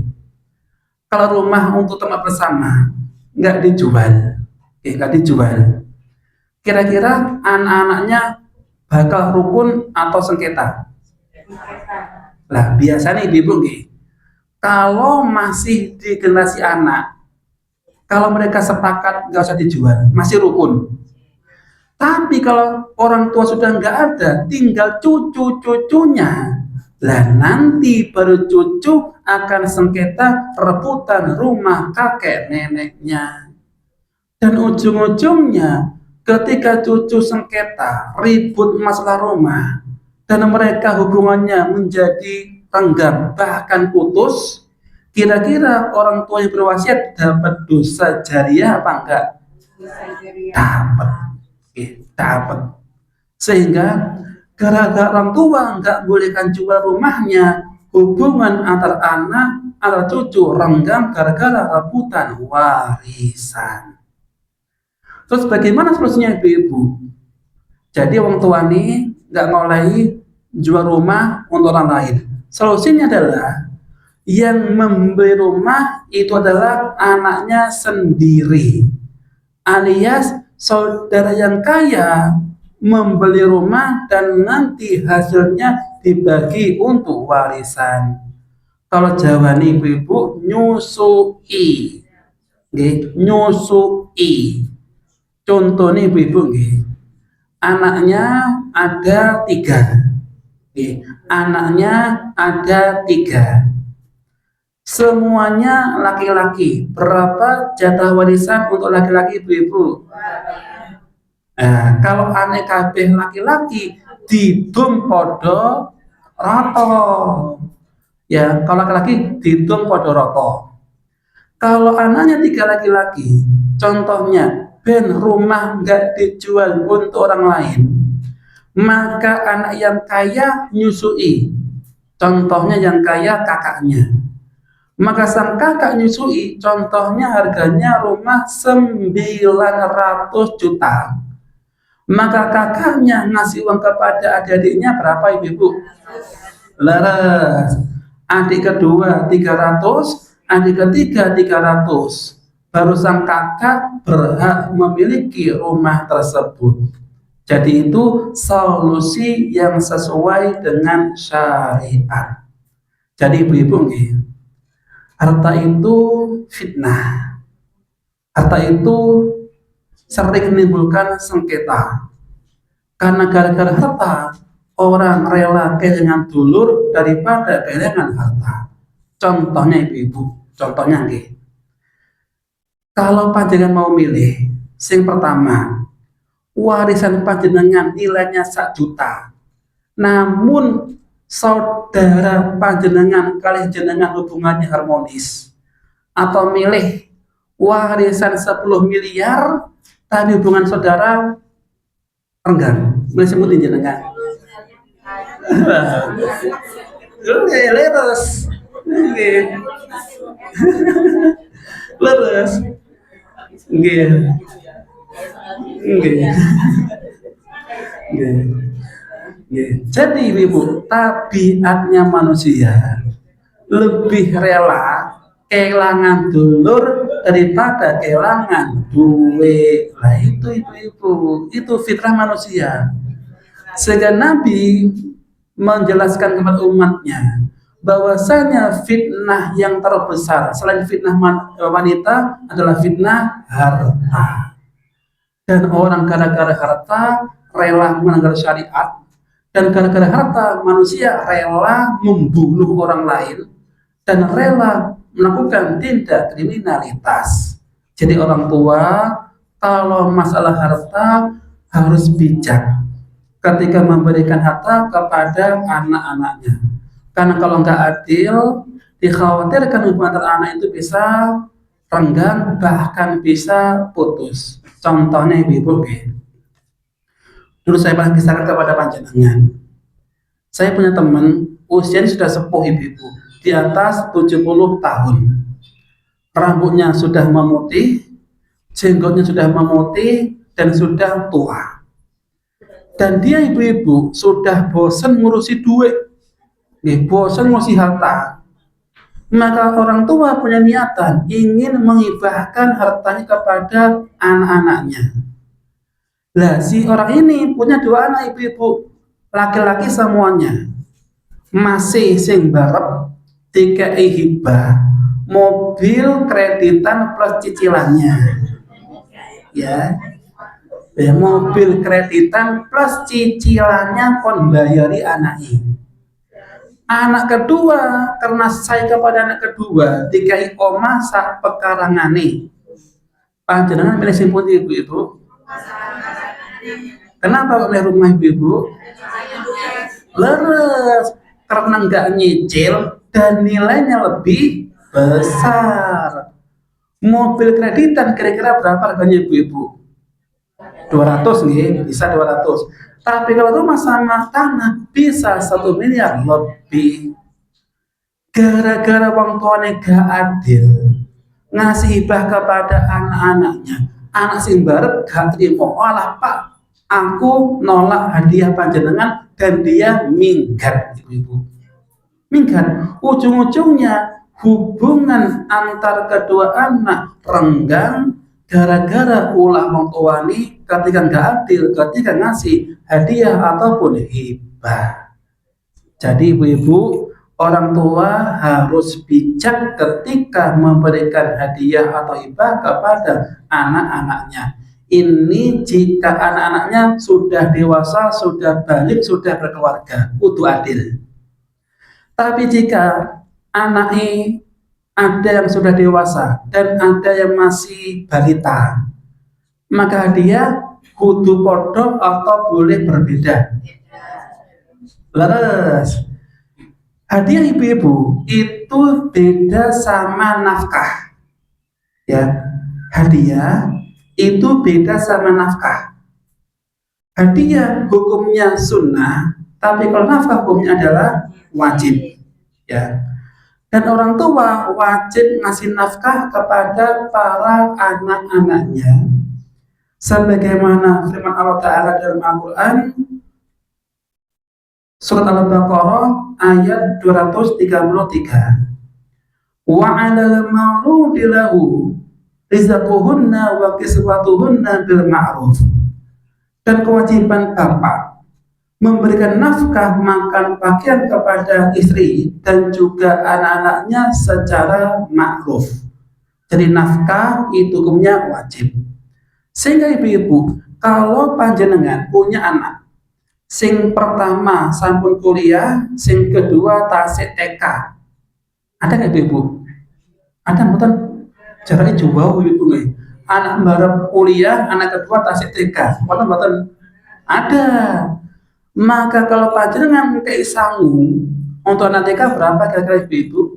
kalau rumah untuk tempat bersama nggak dijual, nggak dijual, kira-kira anak-anaknya bakal rukun atau sengketa? Lah biasanya ibu-ibu nggih, kalau masih di generasi anak, kalau mereka sepakat nggak usah dijual, masih rukun. Tapi kalau orang tua sudah nggak ada, tinggal cucu-cucunya, lah nanti baru cucu akan sengketa rebutan rumah kakek neneknya. Dan ujung-ujungnya ketika cucu sengketa ribut masalah rumah dan mereka hubungannya menjadi renggang bahkan putus, kira-kira orang tua yang berwasiat dapat dosa jariah apa enggak? Dapat. Dapat. Sehingga gara-gara orang tua nggak bolehkan jual rumahnya, hubungan antar anak antar cucu renggang gara-gara rebutan warisan. Terus bagaimana solusinya ibu-ibu? Jadi orang tua ini nggak ngolehi jual rumah untuk orang lain. Solusinya adalah yang membeli rumah itu adalah anaknya sendiri, alias saudara yang kaya membeli rumah dan nanti hasilnya dibagi untuk warisan. Kalau Jawa nih ibu-ibu nyusui, nyusui. Contoh nih ibu-ibu, anaknya ada 3, Anaknya ada 3, semuanya laki-laki. Berapa jatah warisan untuk laki-laki, ibu-ibu? Nah, kalau anak kabeh laki-laki didum podo roto. Ya, kalau laki-laki didum podo roto. Kalau anaknya 3 laki-laki, contohnya ben rumah nggak dijual untuk orang lain, maka anak yang kaya nyusui. Contohnya yang kaya kakaknya. Maka sang kakak nyusui, contohnya harganya rumah 900 juta. Maka kakaknya ngasih uang kepada adik-adiknya berapa, ibu-ibu? Laras. Adik kedua 300, adik ketiga 300. Baru sang kakak berhak memiliki rumah tersebut. Jadi itu solusi yang sesuai dengan syariat. Jadi ibu-ibu, harta itu fitnah. Harta itu sering menimbulkan sengketa. Karena gara-gara harta, orang rela kehilangan dulur daripada kehilangan harta. Contohnya ibu-ibu, contohnya kalau panjenengan mau milih, yang pertama, warisan panjenengan nilainya 1 juta. Namun saudara panjenengan kali jenengan hubungannya harmonis, atau milih warisan 10 miliar tapi hubungan saudara renggang, milih sebutin jenengan. Oke, leres. Oke. Leres. Oke. Oke. Jadi ibu, tabiatnya manusia lebih rela kehilangan dulur daripada kehilangan duit. Nah itu ibu-ibu, itu fitrah manusia. Sehingga Nabi menjelaskan kepada umatnya bahwasanya fitnah yang terbesar selain fitnah wanita adalah fitnah harta. Dan orang gara-gara harta rela melanggar syariat, dan gara-gara harta manusia rela membunuh orang lain dan rela melakukan tindak kriminalitas. Jadi orang tua kalau masalah harta harus bijak ketika memberikan harta kepada anak-anaknya. Karena kalau nggak adil, dikhawatirkan hubungan antara anak itu bisa renggang, bahkan bisa putus. Contohnya ibu-ibu, dulu saya pernah kisahkan kepada panjenengan. Saya punya teman, usianya sudah sepuh ibu-ibu, di atas 70 tahun. Rambutnya sudah memutih, jenggotnya sudah memutih, dan sudah tua. Dan dia ibu-ibu sudah bosan ngurusi duit, bosan ngurusi harta. Maka orang tua punya niatan ingin menghibahkan hartanya kepada anak-anaknya. Lah si orang ini punya 2 anak ibu-ibu, laki-laki semuanya. Masih sing barep dikai hibah mobil kreditan plus cicilannya. Ya. Mobil kreditan plus cicilannya kon bayari anaknya. Anak kedua, karena saya kepada anak kedua dikai omah sak pekarangane. Panjenengan milih sing pundi ibu-ibu? Kenapa milih rumah ibu-ibu? Leres, karena nggak nyicil dan nilainya lebih besar. Mobil kreditan kira-kira berapa harganya ibu-ibu? 200 nih, bisa 200. Tapi kalau rumah sama tanah bisa 1 miliar lebih. Gara-gara orang tuanya gak adil, ngasih hibah kepada anak-anaknya, anak sing barep gak terima. Walah pak, aku nolak hadiah panjenengan, dan dia minggat ibu-ibu. Minggat, ujung-ujungnya hubungan antar kedua anak renggang gara-gara ulah wong tuani ketika nggak adil ketika ngasih hadiah ataupun hibah. Jadi ibu-ibu, orang tua harus bijak ketika memberikan hadiah atau hibah kepada anak-anaknya. Ini jika anak-anaknya sudah dewasa, sudah balik, sudah berkeluarga, kudu adil. Tapi jika anaknya ada yang sudah dewasa dan ada yang masih balita, maka dia kudu podo atau boleh berbeda. Leres. Hadiah ibu-ibu itu beda sama nafkah. Ya, hadiah itu beda sama nafkah. Hadiah hukumnya sunnah, tapi kalau nafkah hukumnya adalah wajib. Ya. Dan orang tua wajib ngasih nafkah kepada para anak-anaknya. Sebagaimana firman Allah Ta'ala dalam Al-Quran, surat Al-Baqarah ayat 233. Wa 'alal mauludi lahu rizquhunna wa kiswatuhunna bil ma'ruf. Dan kewajiban bapak memberikan nafkah makan pakaian kepada istri dan juga anak-anaknya secara ma'ruf. Jadi nafkah itu hukumnya wajib. Sehingga ibu-ibu, kalau panjenengan punya anak, sing pertama sampun kuliah, sing kedua tasik TK, ada nggak ibu-ibu? Ada mboten? Jaraknya jauh ibu nih. Anak barep kuliah, anak kedua tasik TK, mboten? Ada. Maka kalau panjenengan kayak sangu untuk anak TK berapa kira-kira ibu?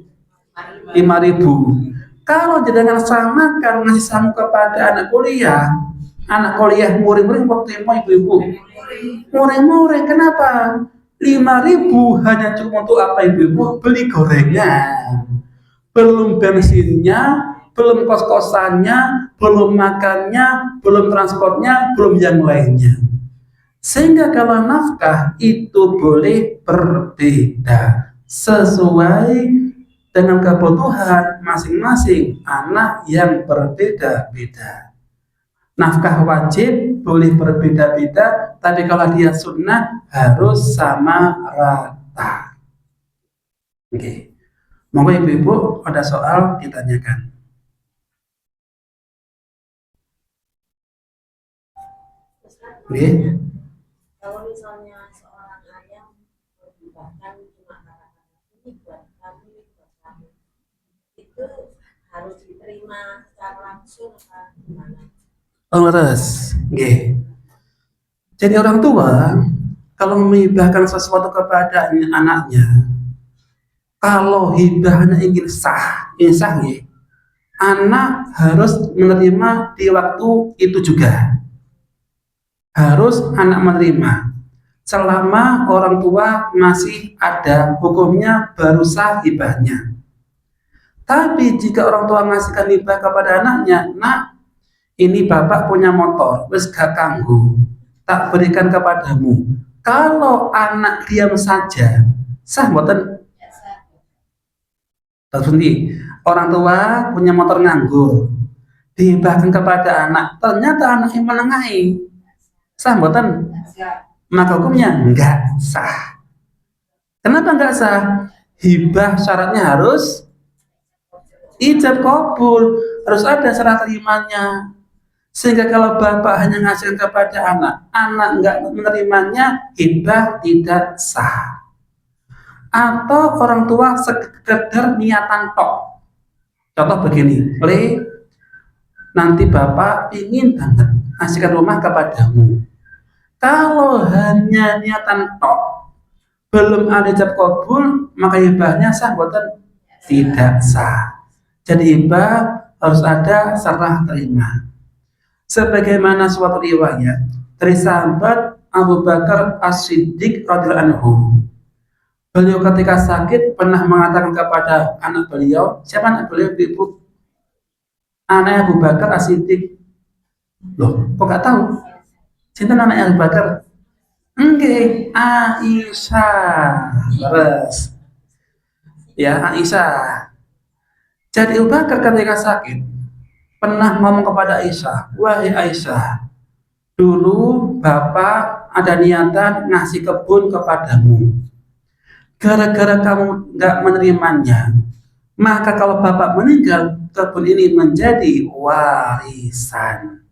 5.000. Kalau jenengan samakan ngasih sangu kepada anak kuliah muring-muring waktu mau ibu-ibu. Muring-muring kenapa? 5.000 hanya cuma untuk apa ibu-ibu? Beli gorengan. Belum bensinnya, belum kos-kosannya, belum makannya, belum transportnya, belum yang lainnya. Sehingga kalau nafkah itu boleh berbeda sesuai dengan kebutuhan masing-masing anak yang berbeda-beda. Nafkah wajib boleh berbeda-beda, tapi kalau dia sunnah harus sama rata. Oke. Monggo ibu-ibu ada soal ditanyakan. Oke. Kalau misalnya seorang ayah bahkan cuma kata-kata ini buat kamu, itu harus diterima secara langsung apa gimana? Oh, terus, oke. Jadi orang tua kalau menghibahkan sesuatu kepada anaknya, kalau hibahnya ingin sah ya, anak harus menerima di waktu itu juga. Harus anak menerima. Selama orang tua masih ada, hukumnya baru sah hibahnya. Tapi jika orang tua ngasihkan hibah kepada anaknya, nak, ini bapak punya motor, wes gak kanggo, tak berikan kepadamu. Kalau anak diam saja, sah mboten? Terus orang tua punya motor nganggur, dihibahkan kepada anak, ternyata anak yang menengahi, sah mboten? Maka hukumnya enggak sah. Kenapa enggak sah? Hibah syaratnya harus ijab kabul, harus ada serah terimanya. Sehingga kalau bapak hanya ngasih kepada anak enggak menerimanya, hibah tidak sah. Atau orang tua sekedar niatan tok. Contoh begini, nanti bapak ingin banget ngasihkan rumah kepadamu. Kalau hanya niatan tok, belum ada ijab kabul, maka hibahnya sah mboten? Tidak sah. Jadi hibah harus ada serah terima. Sebagaimana suatu riwayat dari sahabat Abu Bakar As-Siddiq radhiyallahu anhu. Beliau ketika sakit pernah mengatakan kepada anak beliau, siapa anak beliau ibu? Anak Abu Bakar As-Siddiq. Loh, kok gak tahu? Cinta anak Abu Bakar? Enggak, Aisyah. Terus, ya Aisyah. Jadi Abu Bakar ketika sakit pernah ngomong kepada Aisyah, wahai Aisyah, dulu bapak ada niatan ngasih kebun kepadamu. Gara-gara kamu nggak menerimanya, maka kalau bapak meninggal, kebun ini menjadi warisan.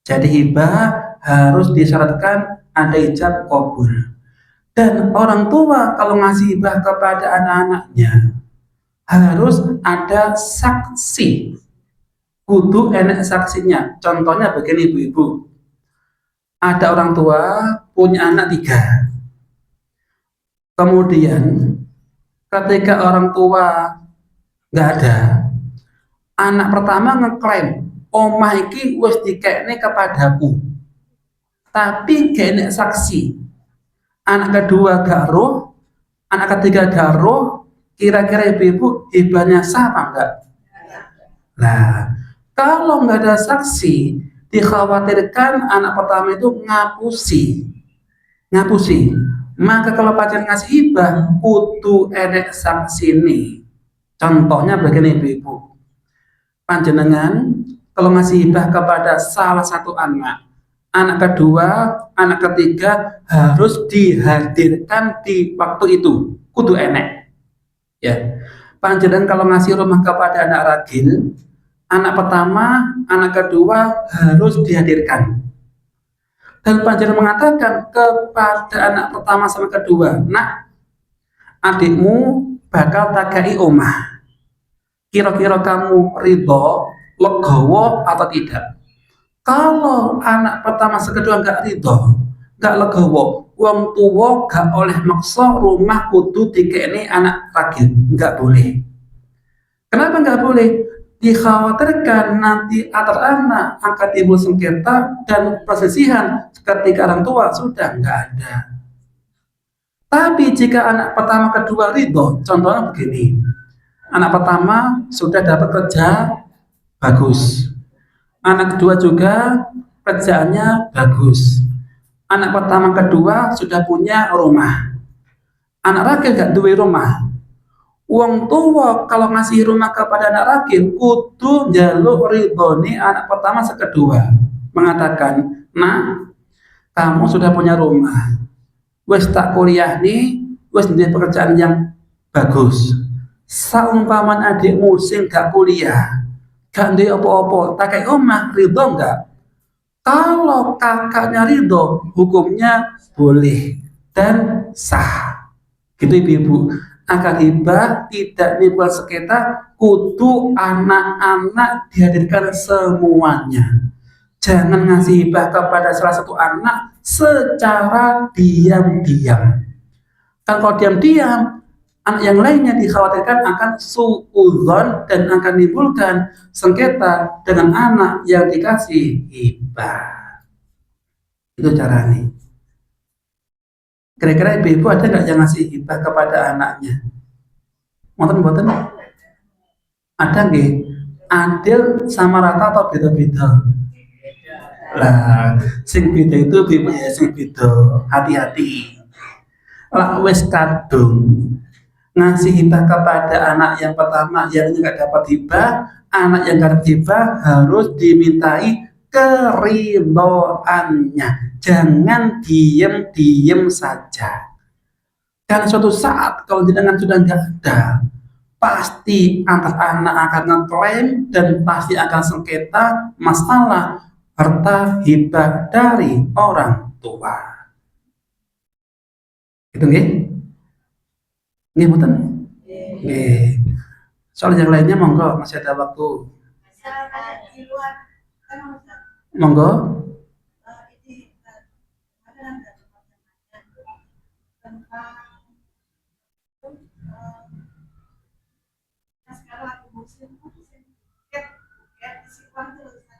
Jadi hibah harus disyaratkan ada ijab kabul. Dan orang tua kalau ngasih hibah kepada anak-anaknya harus ada saksi. Kudu enak saksinya. Contohnya begini ibu-ibu. Ada orang tua punya anak 3. Kemudian ketika orang tua nggak ada, anak pertama ngeklaim omah iki wis dikekne kepadaku, tapi gak enak saksi. Anak kedua gak roh, anak ketiga gak roh, kira-kira ibu-ibu hibahnya sah apa enggak? Nah, kalau nggak ada saksi, dikhawatirkan anak pertama itu ngapusi. Maka kalau pacar ngasih hibah, kudu enek saksi nih. Contohnya begini ibu-ibu, panjenengan kalau ngasih hibah kepada salah satu anak kedua, anak ketiga harus dihadirkan di waktu itu, kudu enek. Ya, panjenengan kalau ngasih rumah kepada anak ragil, anak pertama, anak kedua harus dihadirkan. Dan panjenengan mengatakan kepada anak pertama sama kedua, nak, adikmu bakal tagai omah. Kira-kira kamu ridho, legowo atau tidak? Kalau anak pertama sekedua nggak ridho, nggak legowo, wong tua gak oleh maksa rumah kudu dikene anak ragil, nggak boleh. Kenapa nggak boleh? Dikhawatirkan nanti antar anak akan timbul sengketa dan perselisihan ketika orang tua sudah nggak ada. Tapi jika anak pertama kedua ridho, contohnya begini, anak pertama sudah dapat kerja bagus, anak kedua juga kerjaannya bagus, anak pertama kedua sudah punya rumah, anak ragil gak duwe rumah. Wong tua kalau ngasih rumah kepada anak ragil kudu njaluk ridhone anak pertama sekedua, mengatakan, nah, kamu sudah punya rumah, wes tak kuliah nih, wes punya pekerjaan yang bagus. Saumpaman adikmu sing gak kuliah, gak ndek apa-apa, tak kayak omah, ridho enggak? Kalau kakaknya ridho, hukumnya boleh dan sah. Gitu ibu-ibu. Akan hibah tidak menimbulkan sengketa, kudu anak-anak dihadirkan semuanya. Jangan ngasih hibah kepada salah satu anak secara diam-diam. Kan kalau diam-diam, anak yang lainnya dikhawatirkan akan suudzon dan akan menimbulkan sengketa dengan anak yang dikasih hibah. Itu caranya. Kira-kira ibu-ibu ada nggak yang ngasih hibah kepada anaknya? Mboten? Ada nggih? Adil sama rata atau beda-beda? Lah, sing beda itu ibu ya sing beda. Hati-hati. Lah wis kadung ngasih hibah kepada anak yang pertama yang nggak dapat hibah, anak yang dapat hibah harus dimintai keridhoannya. Jangan diem saja. Karena suatu saat kalau jenengan sudah nggak ada, pasti antar anak akan ngeklaim dan pasti akan sengketa masalah harta hibah dari orang tua. Gitu nggih? Nggih mboten? Nggih. Soal yang lainnya monggo, masih ada waktu. Monggo.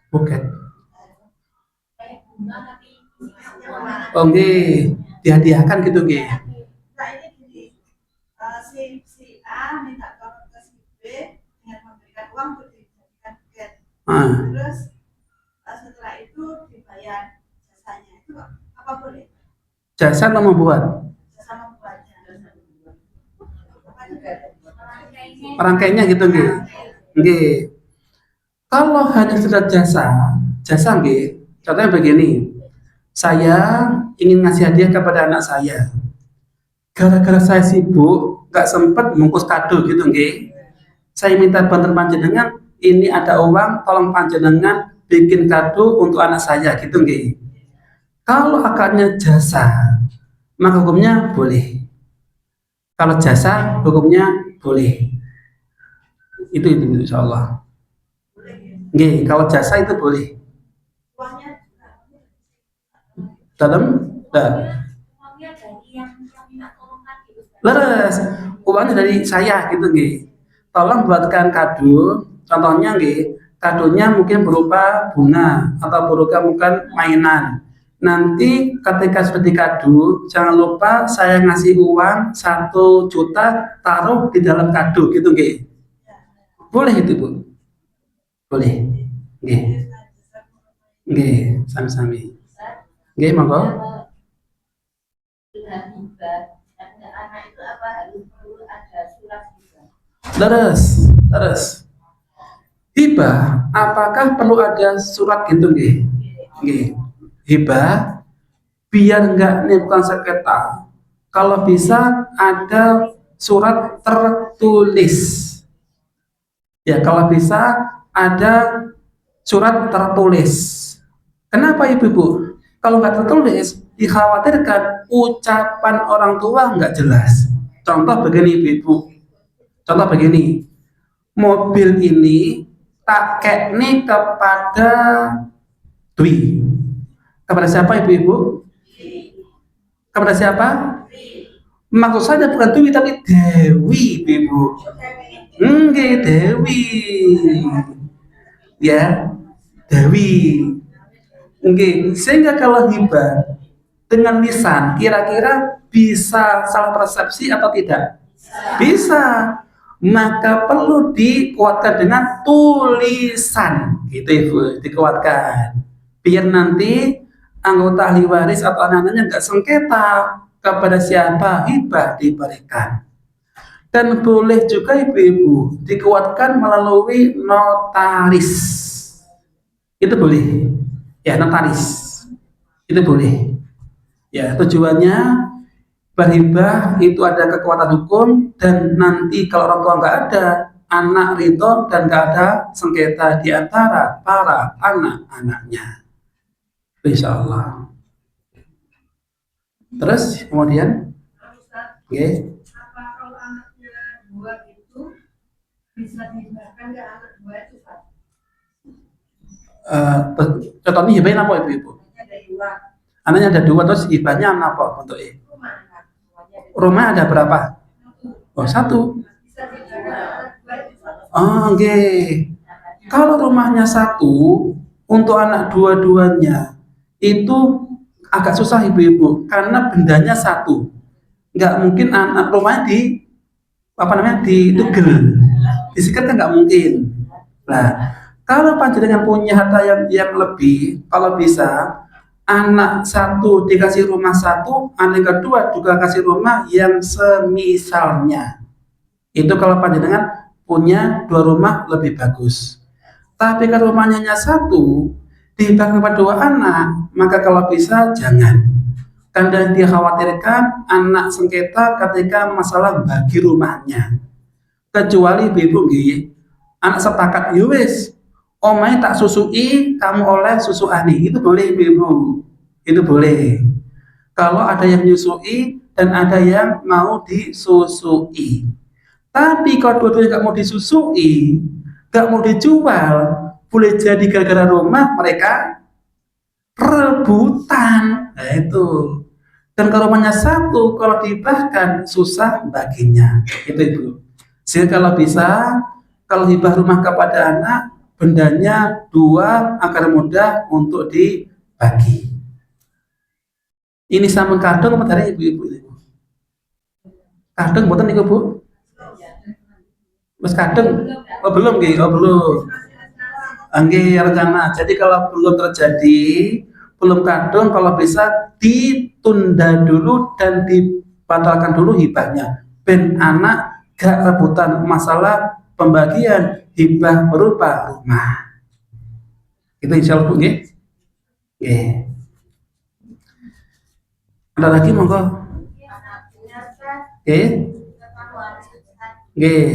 Buket. Oh nggih, dihadiahkan gitu nggih. Si A minta tolong ke si B dengan memberikan uang untuk dijadikan buket. Terus setelah itu dibayar jasanya, itu apa boleh? Jasa atau membuat? Jasa membuatnya. Rangkainya gitu nggih. Nggih. Kalau hanya sekedar jasa nggih. Contohnya begini. Saya ingin ngasih hadiah kepada anak saya. Gara-gara saya sibuk, nggak sempat bungkus kado gitu nggih. Saya minta bantuan panjenengan, ini ada uang, tolong panjenengan bikin kado untuk anak saya gitu nggih. Kalau akadnya jasa, maka hukumnya boleh. Kalau jasa hukumnya boleh. Itu insyaallah. Nggih, kalau jasa itu boleh. Dalam leres uangnya dari saya gitu nggih. Tolong buatkan kado, contohnya nggih, kadonya mungkin berupa bunga atau berupa mungkin mainan. Nanti ketika sudah dikado, jangan lupa saya ngasih uang 1 juta taruh di dalam kado gitu nggih. Boleh itu Bu? Boleh. Nggih. Nggih, sami-sami. Nggih, monggo. Leres, leres. Hibah, apakah perlu ada surat gitu nggih? Nggih. Hibah biar enggak menimbulkan sengketa. Kalau bisa ada surat tertulis. Ya, kalau bisa ada surat tertulis. Kenapa Ibu? Kalau nggak tertulis, dikhawatirkan ucapan orang tua nggak jelas. Contoh begini Ibu. Contoh begini. Mobil ini tak kekne kepada Dwi. Kepada siapa Ibu? Kepada siapa? Maksud saya bukan Dwi tapi Dewi Ibu. Enggak, Dewi. Ya, Dewi. Oke, sehingga kalau hibah dengan lisan kira-kira bisa salah persepsi atau tidak? Bisa. Maka perlu dikuatkan dengan tulisan, gitu Ibu, dikuatkan. Biar nanti anggota ahli waris atau anak-anaknya nggak sengketa kepada siapa hibah diberikan. Dan boleh juga Ibu-ibu dikuatkan melalui notaris. Itu boleh. Ya, notaris. Itu boleh. Ya, tujuannya berhibah itu ada kekuatan hukum dan nanti kalau orang tua nggak ada, anak ridho dan nggak ada sengketa di antara para anak-anaknya. Insya Allah. Terus kemudian, okay. Apa kalau anaknya 2 itu bisa dihibahkan ke anak 2 itu Pak? Contohnya hibahnya apa Ibu? Anaknya ada 2 terus hibahnya apa untuk rumah ada berapa? Oh 1. Oh oke. Kalau rumahnya 1 untuk anak dua-duanya itu agak susah Ibu-ibu karena bendanya 1. Nggak mungkin anak rumahnya ditugel, disikat kan nggak mungkin. Nah, kalau panjenengan punya harta yang lebih, kalau bisa anak 1 dikasih rumah 1, anak kedua juga kasih rumah yang semisalnya. Itu kalau panjenengan punya 2 rumah lebih bagus. Tapi kalau rumahnya hanya 1, dibagi kepada 2 anak, maka kalau bisa jangan. Karena dia khawatirkan anak sengketa ketika masalah bagi rumahnya. Kecuali ibu nggih, anak sepakat ya wis, omahe tak susui, kamu oleh susu ani, itu boleh ibu. Itu boleh. Kalau ada yang nyusui dan ada yang mau disusui. Tapi kalau dua-duanya nggak mau disusui, nggak mau dijual, boleh jadi gara-gara rumah mereka rebutan. Nah itu. Dan kalau rumahnya 1, kalau dihibahkan susah baginya. Itu Ibu. Sehingga kalau bisa, kalau hibah rumah kepada anak, bendanya 2 agar mudah untuk dibagi. Ini sampun kadung apa dari ibu-ibu? Kadung mboten niku Bu? Mas kadung? Oh belum nggih, oh belum. Nggih rencana. Jadi kalau belum terjadi, belum kadung, kalau bisa ditunda dulu dan dibatalkan dulu hibahnya. Ben anak gak rebutan masalah pembagian hibah berupa rumah. Itu insya Allah Bu nggih. Nggih. Ada lagi monggo. Nggih. Nggih.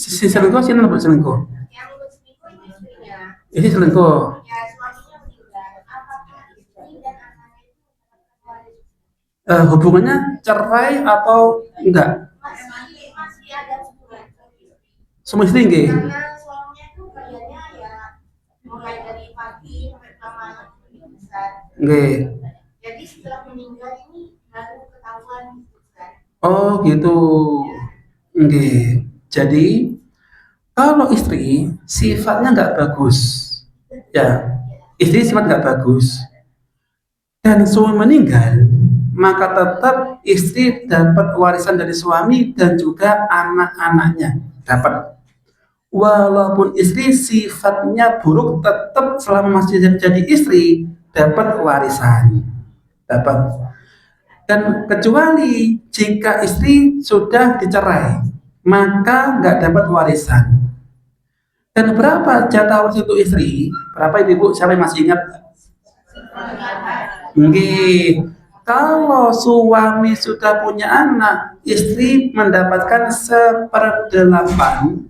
Si selingkuh sini apa selingkuh? Yang selingkuh itu istrinya. Istri selingkuh. Ya suaminya meninggal. Apakah istri dan anaknya itu waris? Hubungannya cerai atau enggak? Masih ada hubungan suami istri. Sama istri nggih. Karena suaminya itu kerjanya ya mulai dari pagi sampai malam itu besar. Nggih. Jadi setelah meninggal ini baru ketahuan besar. Oh gitu. Nggih. Jadi kalau istri sifatnya nggak bagus, ya istri sifat nggak bagus dan suami meninggal, maka tetap istri dapat warisan dari suami dan juga anak-anaknya dapat. Walaupun istri sifatnya buruk, tetap selama masih jadi istri dapat warisan, dapat. Dan kecuali jika istri sudah dicerai, maka nggak dapat warisan. Dan berapa jatah warisan untuk istri? Berapa ibu? Siapa yang masih ingat? Nggih. Kalau suami sudah punya anak, istri mendapatkan 1/8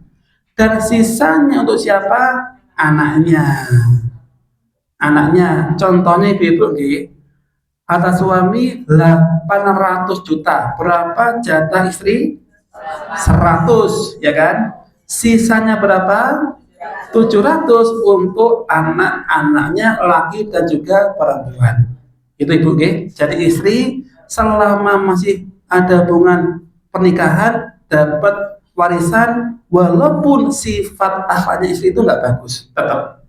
dan sisanya untuk siapa? Anaknya. Anaknya. Contohnya ibu-ibu nggih. Atas suami 800 juta. Berapa jatah istri? 100, ya kan? Sisanya berapa? 700 untuk anak-anaknya laki dan juga perempuan. Itu ibu nggih. Jadi istri selama masih ada hubungan pernikahan dapat warisan walaupun sifat akhlaknya istri itu nggak bagus, tetap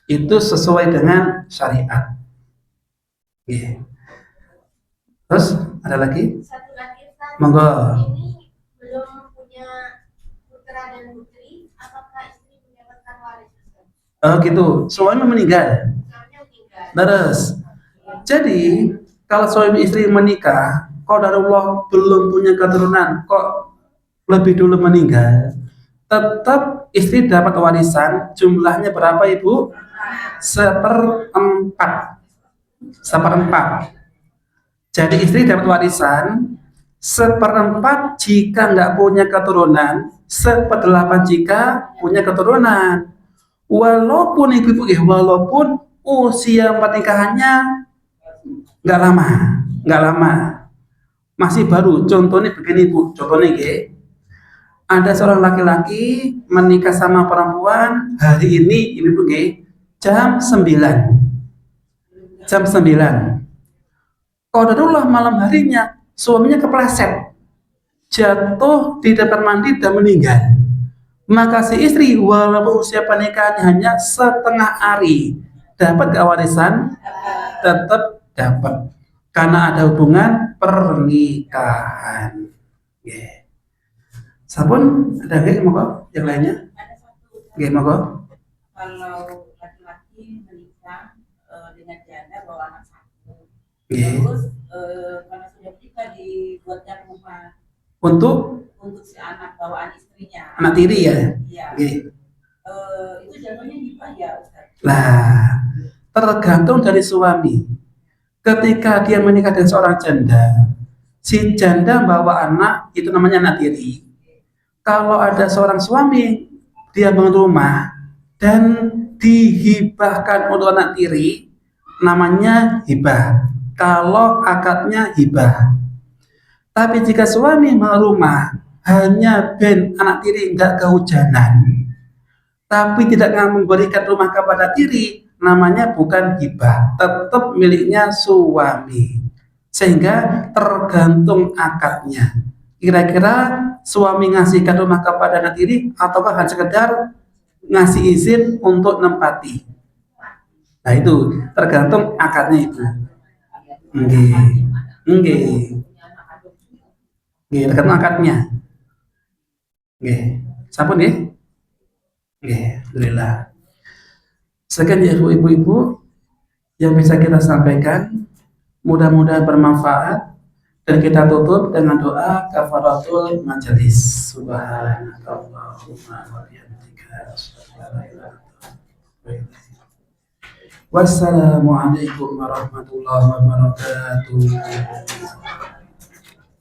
itu sesuai dengan syariat. Nggih. Terus ada lagi? Satu lagi Ustaz, Monggo. ini belum punya putra dan putri, apakah istri mendapatkan waris Ustaz? Oh gitu. Suami meninggal. Suaminya meninggal. Terus, jadi kalau suami istri menikah, kok darullah belum punya keturunan, kok lebih dulu meninggal, tetap istri dapat warisan. Jumlahnya berapa ibu? 1/4. 1/4. Jadi istri dapat warisan 1/4 jika nggak punya keturunan, 1/8 jika punya keturunan. Walaupun ibu-ibu, walaupun usia pernikahannya nggak lama, masih baru. Contohnya begini bu, contohnya ada seorang laki-laki menikah sama perempuan hari ini, ibu-ibu jam 9. Qadarullah malam harinya suaminya kepleset, jatuh di depan mandi dan meninggal. Maka si istri walaupun usia pernikahannya hanya setengah hari, dapat gak warisan? Tetap dapat, karena ada hubungan pernikahan. Sabun ada nggak monggo yang lainnya? Ada satu. Nggih monggo. Kalau laki-laki menikah dengan janda bawa anak satu, Nggih. terus karena sudah menikah dibuatnya rumah Untuk untuk si anak bawaan istrinya. anak tiri ya? Iya. Nggih. Itu jatuhnya hibah ya Ustaz? Lah, tergantung dari suami. Ketika dia menikah dengan seorang janda, si janda bawa anak, itu namanya anak tiri. Kalau ada seorang suami, dia bangun rumah dan dihibahkan untuk anak tiri, namanya hibah. Kalau akadnya hibah. Tapi jika suami bangun rumah hanya anak tiri nggak kehujanan, tapi tidak memberikan rumah kepada tiri, namanya bukan hibah, tetap miliknya suami. Sehingga tergantung akadnya. Kira-kira suami ngasihkan rumah kepada anak tiri ataukah hanya sekedar ngasih izin untuk nempati. Nah itu tergantung akadnya itu. Nggih. Tergantung akadnya. Sampun nggih? Alhamdulillah. Sekian ya ibu-ibu yang bisa kita sampaikan, mudah-mudahan bermanfaat, dan kita tutup dengan doa kafaratul majelis. Subhanallahumma wa bihamdika asyhadu an la ilaha illa anta. Wassalamualaikum warahmatullahi wabarakatuh.